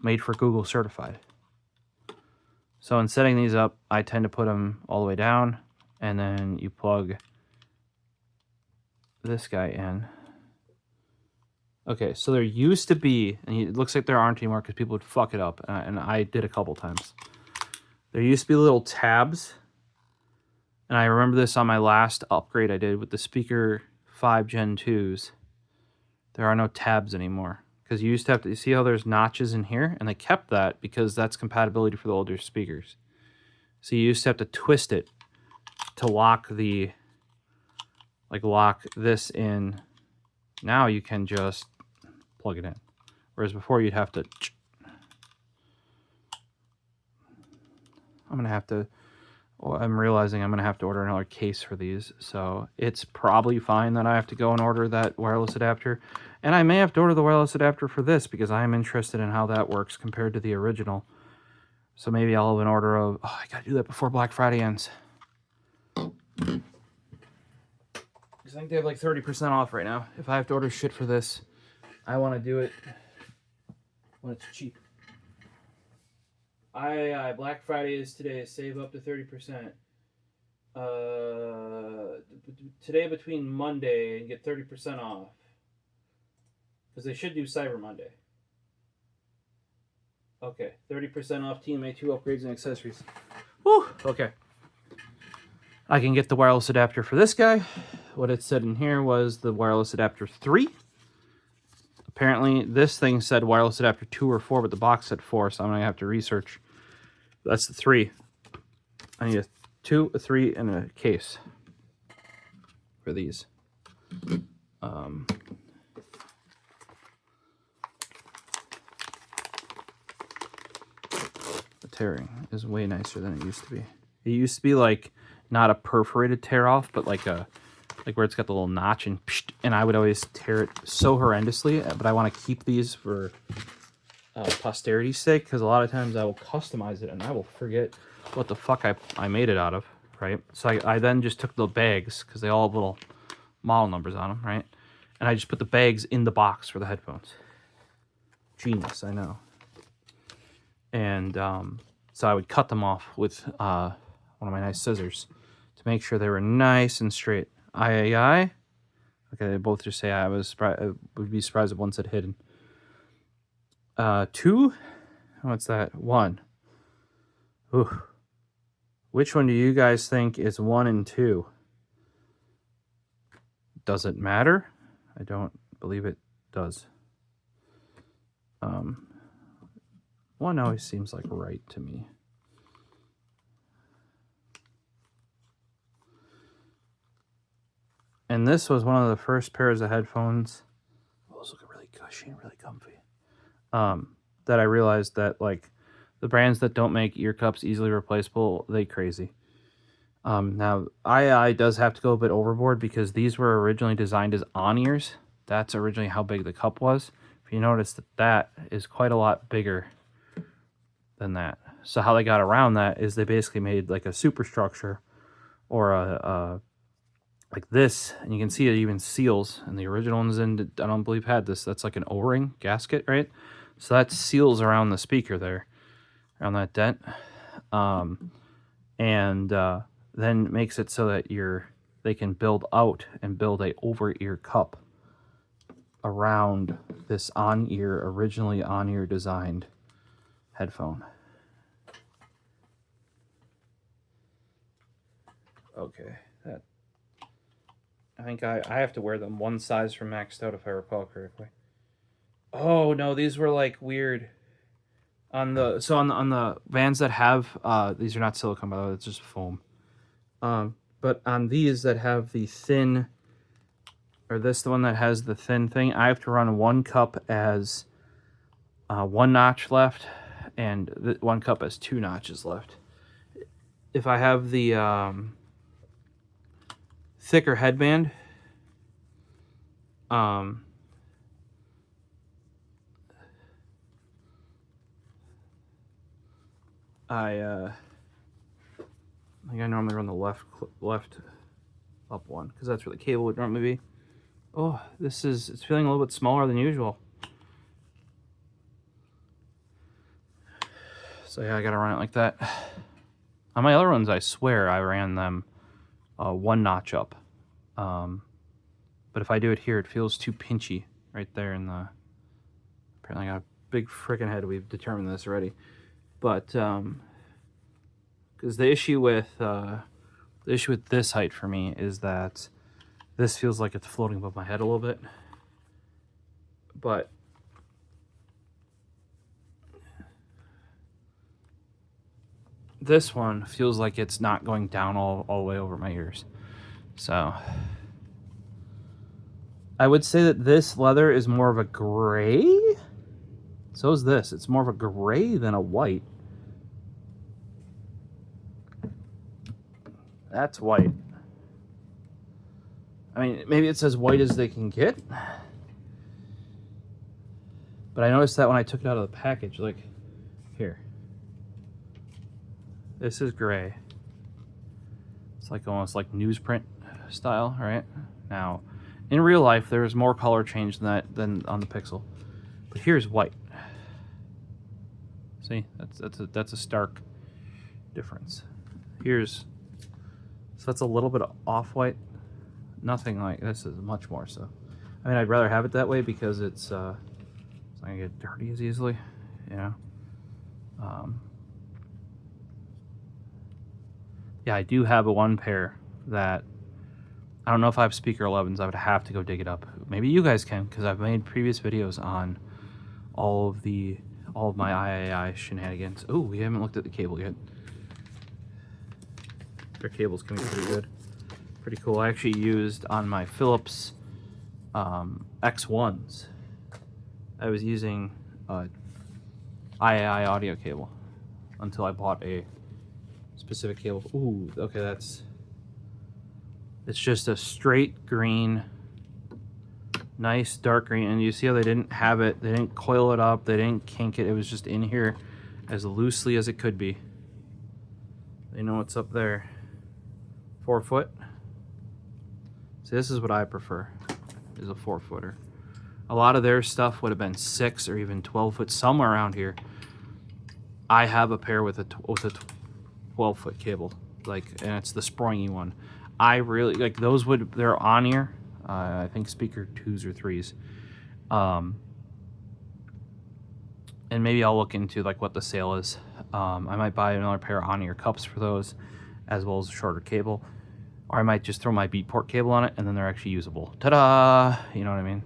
made for Google certified. So in setting these up, I tend to put them all the way down, and then you plug this guy in. Okay, so there used to be, and it looks like there aren't anymore because people would fuck it up, and I did a couple times. There used to be little tabs, and I remember this on my last upgrade I did with the Speaker 5 Gen 2s. There are no tabs anymore. Because you used to have to, you see how there's notches in here? And they kept that because that's compatibility for the older speakers. So you used to have to twist it to lock the like lock this in, now you can just plug it in. Whereas before you'd have to, I'm realizing I'm going to have to order another case for these. So it's probably fine that I have to go and order that wireless adapter. And I may have to order the wireless adapter for this because I am interested in how that works compared to the original. So maybe I'll have an order of, oh, I got to do that before Black Friday ends. Because I think they have like 30% off right now. If I have to order shit for this, I want to do it when it's cheap. Black Friday is today. Save up to 30%. Today between Monday and get 30% off. Because they should do Cyber Monday. Okay, 30% off TMA-2 upgrades and accessories. Woo! Okay. I can get the wireless adapter for this guy. What it said in here was the wireless adapter 3. Apparently, this thing said wireless adapter 2 or 4, but the box said 4, so I'm going to have to research. That's the 3. I need a 2, a 3, and a case for these. The tearing is way nicer than it used to be. It used to be like not a perforated tear off, but like where it's got the little notch and I would always tear it so horrendously. But I want to keep these for posterity's sake, because a lot of times I will customize it and I will forget what the fuck I made it out of, right? So I then just took the bags, because they all have little model numbers on them, right? And I just put the bags in the box for the headphones. Genius, I know. And so I would cut them off with one of my nice scissors to make sure they were nice and straight. AIAIAI. Okay, they both just say I would be surprised if one said hidden. 2. What's that? 1. Ooh. Which one do you guys think is 1 and 2? Does it matter? I don't believe it does. 1 always seems like right to me. And this was one of the first pairs of headphones. Those look really cushy and really comfy. That I realized that like the brands that don't make ear cups easily replaceable, they crazy. Now AIAIAI does have to go a bit overboard, because these were originally designed as on-ears. That's originally how big the cup was. If you notice that is quite a lot bigger than that. So how they got around that is they basically made like a superstructure or a like this, and you can see it even seals, and the original ones I don't believe had this. That's like an O-ring gasket, right? So that seals around the speaker there, around that dent, and then makes it so that they can build out and build a over-ear cup around this originally on-ear designed headphone. Okay, I think I have to wear them one size from maxed out if I recall correctly. Oh no, these were like weird. On the Vans that have these are not silicone, by the way, it's just foam. But on these that have the thin, or the one that has the thin thing, I have to run 1 cup as 1 notch left, and 1 cup as 2 notches left. If I have the thicker headband, I think I normally run the left up one, because that's where the cable would normally be. Oh, it's feeling a little bit smaller than usual. So yeah, I gotta run it like that. On my other ones, I swear I ran them 1 notch up. But if I do it here, it feels too pinchy right there in the... Apparently I got a big freaking head. We've determined this already. But because the issue with this height for me is that this feels like it's floating above my head a little bit. But this one feels like it's not going down all the way over my ears. So I would say that this leather is more of a gray. So is this. It's more of a gray than a white. That's white. I mean, maybe it's as white as they can get. But I noticed that when I took it out of the package, like, here. This is gray. It's like almost like newsprint style, right? Now, in real life, there's more color change than that than on the Pixel. But here's white. See, that's a stark difference. So that's a little bit of off-white. Nothing like this is much more so. I mean, I'd rather have it that way because it's not gonna get dirty as easily, you know. Yeah, I do have one pair that I don't know if I have speaker 11s. I would have to go dig it up. Maybe you guys can, because I've made previous videos on all of my IAI shenanigans. Oh, we haven't looked at the cable yet. Their cables can be pretty good, pretty cool. I actually used on my Philips X1s. I was using IAI audio cable until I bought a specific cable. Ooh, okay, it's just a straight green, nice dark green. And you see how they didn't have it, they didn't coil it up, they didn't kink it. It was just in here as loosely as it could be. They know what's up there. 4 foot. See, this is what I prefer, is a 4-footer. A lot of their stuff would have been 6 or even 12 foot, somewhere around here. I have a pair with a 12-foot cable, like, and it's the springy one. I really like those. They're on ear. I think speaker 2s or 3s. And maybe I'll look into like what the sale is. I might buy another pair of on ear cups for those, as well as a shorter cable, or I might just throw my Beatport cable on it, and then they're actually usable. Ta-da! You know what I mean?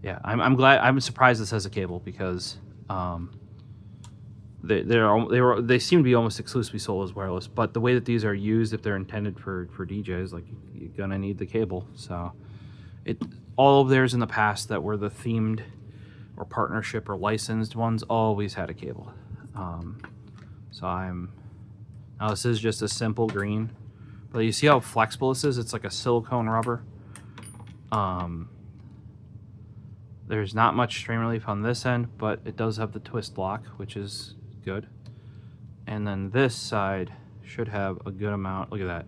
Yeah, I'm glad. I'm surprised this has a cable because they seem to be almost exclusively sold as wireless. But the way that these are used, if they're intended for DJs, like you're gonna need the cable. So all of theirs in the past that were the themed or partnership or licensed ones always had a cable. Now this is just a simple green, but you see how flexible this is? It's like a silicone rubber. There's not much strain relief on this end, but it does have the twist lock, which is good. And then this side should have a good amount. Look at that.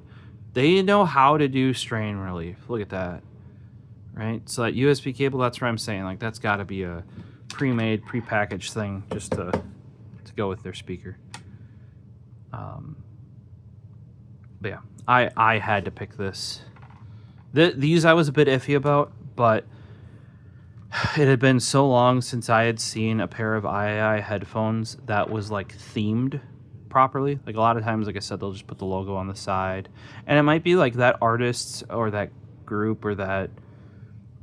They know how to do strain relief. Look at that. Right? So that USB cable, that's what I'm saying. Like, that's got to be a pre-made, pre-packaged thing just to go with their speaker. But yeah, I had to pick this. These I was a bit iffy about, but it had been so long since I had seen a pair of IAI headphones that was like themed properly. Like a lot of times, like I said, they'll just put the logo on the side, and it might be like that artist or that group or that,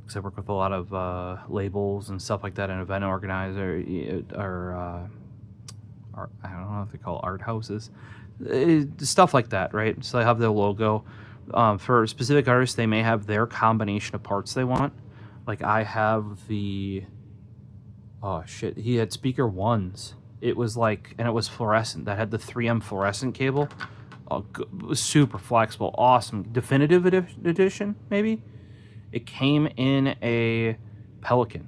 because I work with a lot of labels and stuff like that, an event organizer or I don't know if they call art houses, stuff like that, right? So they have their logo. For specific artists, they may have their combination of parts they want. Like I have the, oh shit, he had speaker 1s. It was like, and it was fluorescent. That had the 3M fluorescent cable. Oh, it was super flexible, awesome. Definitive edition, maybe? It came in a Pelican.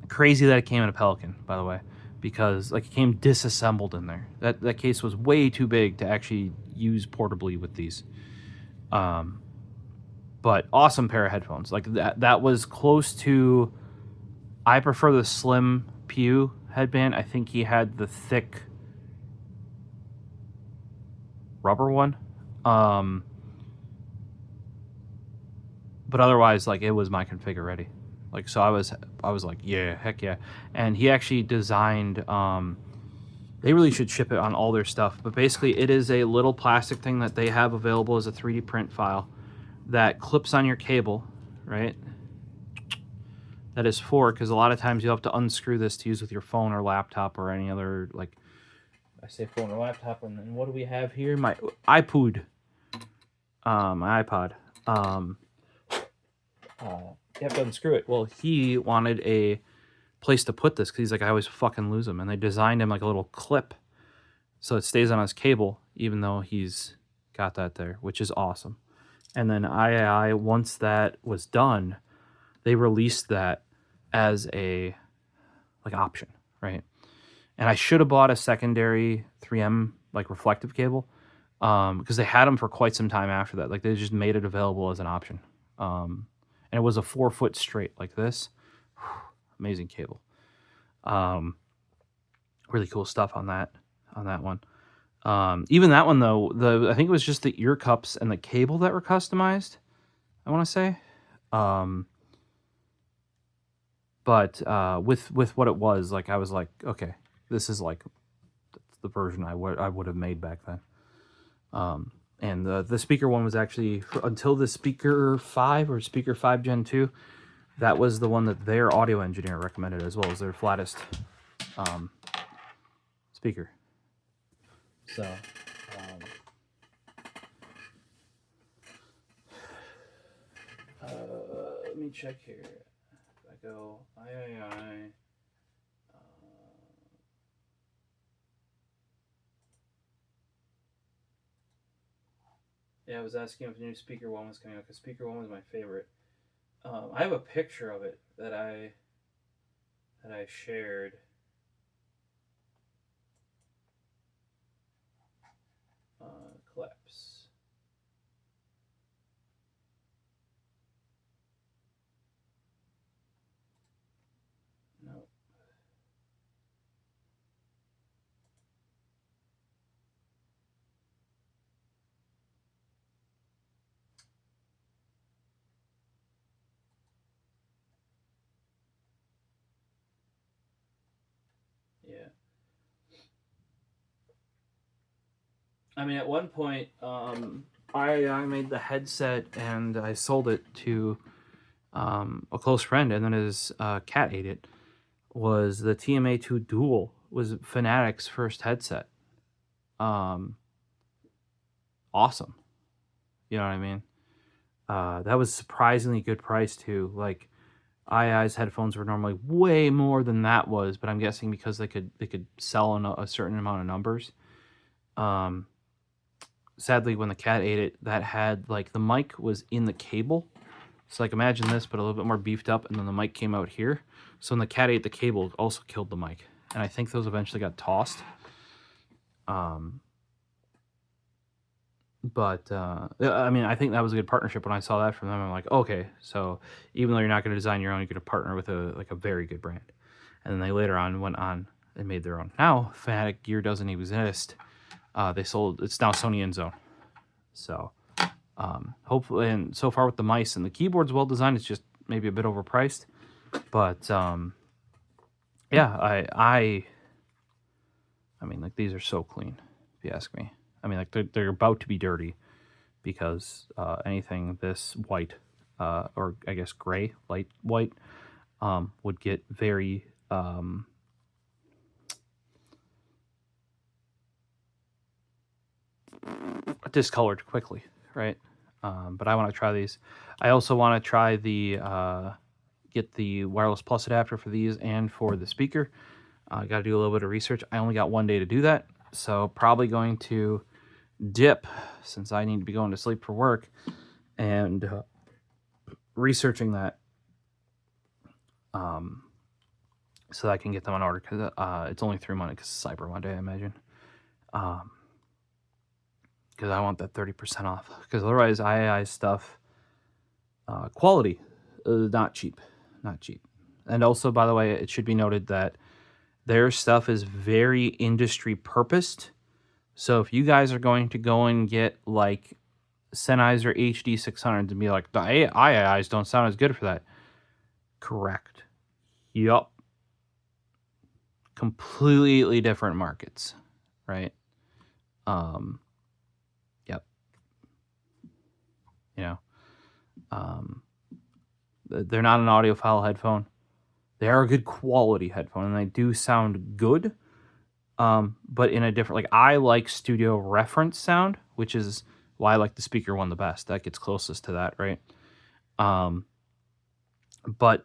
Crazy that it came in a Pelican, by the way, because like it came disassembled in there. That case was way too big to actually use portably with these. But awesome pair of headphones. Like that was close to, I prefer the slim Pew headband. I think he had the thick rubber one. But otherwise, like, it was my config ready. Like, so I was like, yeah, heck yeah. And he actually designed, they really should ship it on all their stuff, but basically it is a little plastic thing that they have available as a 3D print file that clips on your cable, right? That is for, because a lot of times you'll have to unscrew this to use with your phone or laptop or any other, like, I say phone or laptop, and then what do we have here? My iPod. My iPod. You have to unscrew it. Well, he wanted a place to put this because he's like, I always fucking lose them, and they designed him like a little clip so it stays on his cable, even though he's got that there, which is awesome. And then AIAIAI, once that was done, they released that as a like option, right? And I should have bought a secondary 3M like reflective cable because they had them for quite some time after that. Like they just made it available as an option. And it was a 4 foot straight like this. Amazing cable. Really cool stuff on that one. Even that one though, I think it was just the ear cups and the cable that were customized, I want to say. But with what it was, like I was like, okay, this is like the version I would have made back then. And the speaker one was actually until the speaker 5 or speaker 5 Gen 2. That was the one that their audio engineer recommended as well as their flattest speaker. So let me check here. If I go AIAIAI. Yeah, I was asking if the new speaker one was coming out because speaker one was my favorite. I have a picture of it that I shared. Collapse. No. Yeah. I mean, at one point, I made the headset and I sold it to a close friend, and then his cat ate it. Was the TMA-2 Dual was Fanatic's first headset. Awesome. You know what I mean? That was surprisingly good price too. Like AIAIAI's headphones were normally way more than that was, but I'm guessing because they could sell in a certain amount of numbers. Sadly, when the cat ate it, that had like the mic was in the cable. So like imagine this, but a little bit more beefed up, and then the mic came out here. So when the cat ate the cable, it also killed the mic. And I think those eventually got tossed. But I mean, I think that was a good partnership. When I saw that from them, I'm like, okay, so even though you're not going to design your own, you're going to partner with a very good brand. And then they later on went on and made their own. Now Fanatic gear doesn't even exist. They sold, it's now Sony InZone. So hopefully, and so far with the mice and the keyboard's well designed, it's just maybe a bit overpriced. But yeah, I mean, like these are so clean, if you ask me. I mean, like they're about to be dirty because anything this white or I guess gray, light white, would get very discolored quickly, right? But I want to try these. I also want to try the get the wireless plus adapter for these and for the speaker. I got to do a little bit of research. I only got 1 day to do that, so probably going to dip since I need to be going to sleep for work and researching that so that I can get them on order because it's only 3 months because it's Cyber Monday, I imagine. Because I want that 30% off. Because otherwise, AIAIAI stuff, quality, not cheap. And also, by the way, it should be noted that their stuff is very industry purposed. So if you guys are going to go and get like Sennheiser HD 600s and be like, the AIAIAIs don't sound as good for that. Correct. Yup. Completely different markets, right? Yep. You know, they're not an audiophile headphone. They are a good quality headphone, and they do sound good. but in a different, like, I like studio reference sound, which is why I like the speaker one the best. That gets closest to that, right? But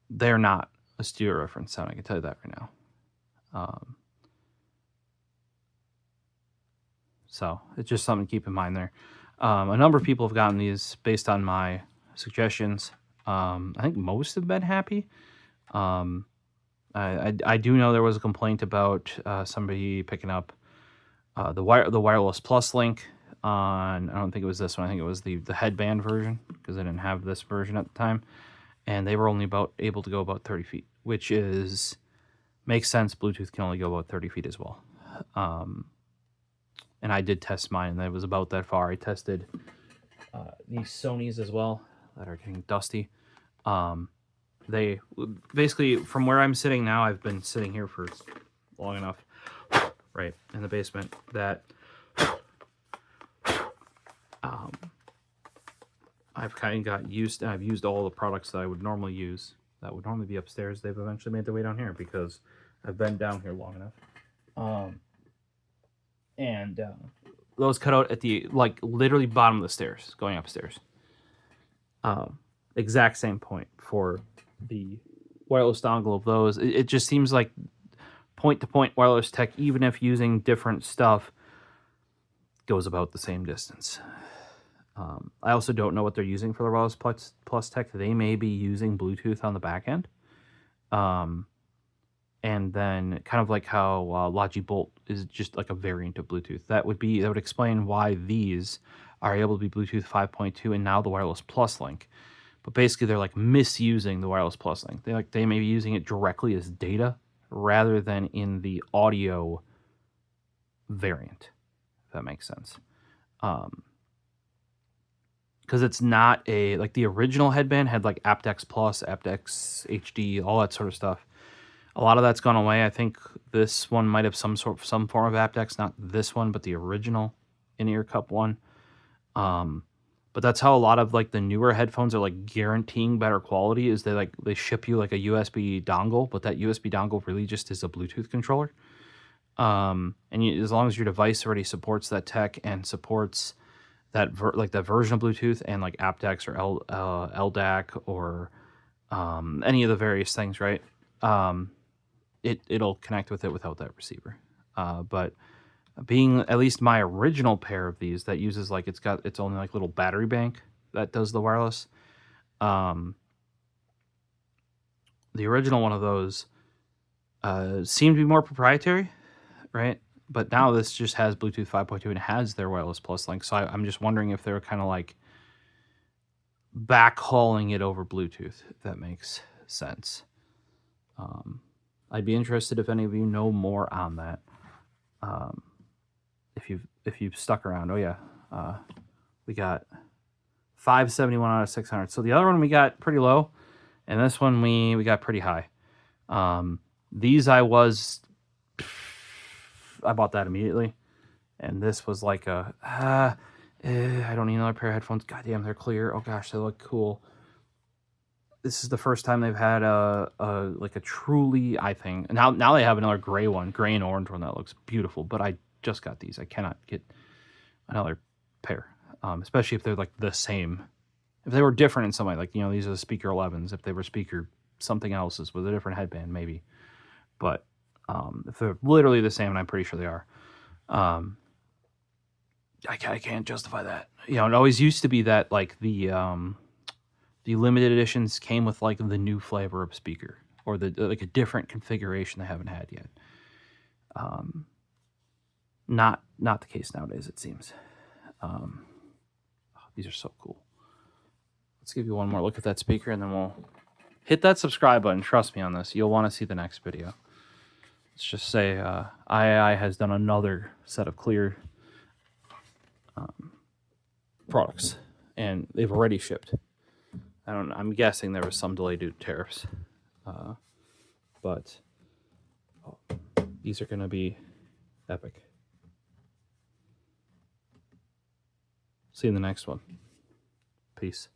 they're not a studio reference sound. I can tell you that right now. So it's just something to keep in mind there. A number of people have gotten these based on my suggestions. I think most have been happy. I do know there was a complaint about somebody picking up the wireless plus link on, I don't think it was this one, I think it was the headband version, because I didn't have this version at the time, and they were only able to go about 30 feet, which makes sense. Bluetooth can only go about 30 feet as well. And I did test mine, and it was about that far. I tested these Sonys as well that are getting dusty. They basically, from where I'm sitting now, I've been sitting here for long enough, right, in the basement, that I've kind of got used, and I've used all the products that I would normally use, that would normally be upstairs. They've eventually made their way down here because I've been down here long enough. And those cut out at the, like, literally bottom of the stairs going upstairs. Exact same point for the wireless dongle of those. It just seems like point-to-point wireless tech, even if using different stuff, goes about the same distance. I also don't know what they're using for the wireless plus tech. They may be using Bluetooth on the back end. And then kind of like how Logibolt is just like a variant of Bluetooth. That would explain why these are able to be Bluetooth 5.2 and now the wireless plus link. But basically they're like misusing the wireless plus link. They may be using it directly as data rather than in the audio variant, if that makes sense. Because it's not like the original headband had like aptX Plus, aptX HD, all that sort of stuff. A lot of that's gone away. I think this one might have some form of aptX, not this one, but the original in-ear cup one. But that's how a lot of like the newer headphones are like guaranteeing better quality, is they ship you like a USB dongle, but that USB dongle really just is a Bluetooth controller. As long as your device already supports that tech and supports that that version of Bluetooth and like aptX or LDAC or any of the various things, right? It'll connect with it without that receiver. But being at least my original pair of these that uses like it's only like little battery bank that does the wireless. The original one of those seemed to be more proprietary, right? But now this just has Bluetooth 5.2 and has their wireless plus link. So I'm just wondering if they're kind of like backhauling it over Bluetooth, if that makes sense. I'd be interested if any of you know more on that. If you've stuck around. Oh yeah, we got 571 out of 600. So the other one we got pretty low, and this one we got pretty high. These I bought that immediately, and this was like I don't need another pair of headphones. God damn, they're clear. Oh gosh, they look cool. This is the first time they've had a truly, I think, now they have another gray and orange one that looks beautiful, but I just got these. I cannot get another pair, especially if they're like the same. If they were different in some way, like, these are the Speaker 11s. If they were Speaker something else's with a different headband, maybe. But if they're literally the same, and I'm pretty sure they are, I can't justify that. It always used to be that like the limited editions came with like the new flavor of speaker or like a different configuration they haven't had yet. Not the case nowadays, it seems. These are so cool. Let's give you one more look at that speaker, and then we'll hit that subscribe button. Trust me on this. You'll want to see the next video. Let's just say AIAIAI has done another set of clear products, and they've already shipped. I'm guessing there was some delay due to tariffs, but these are going to be epic. See you in the next one. Peace.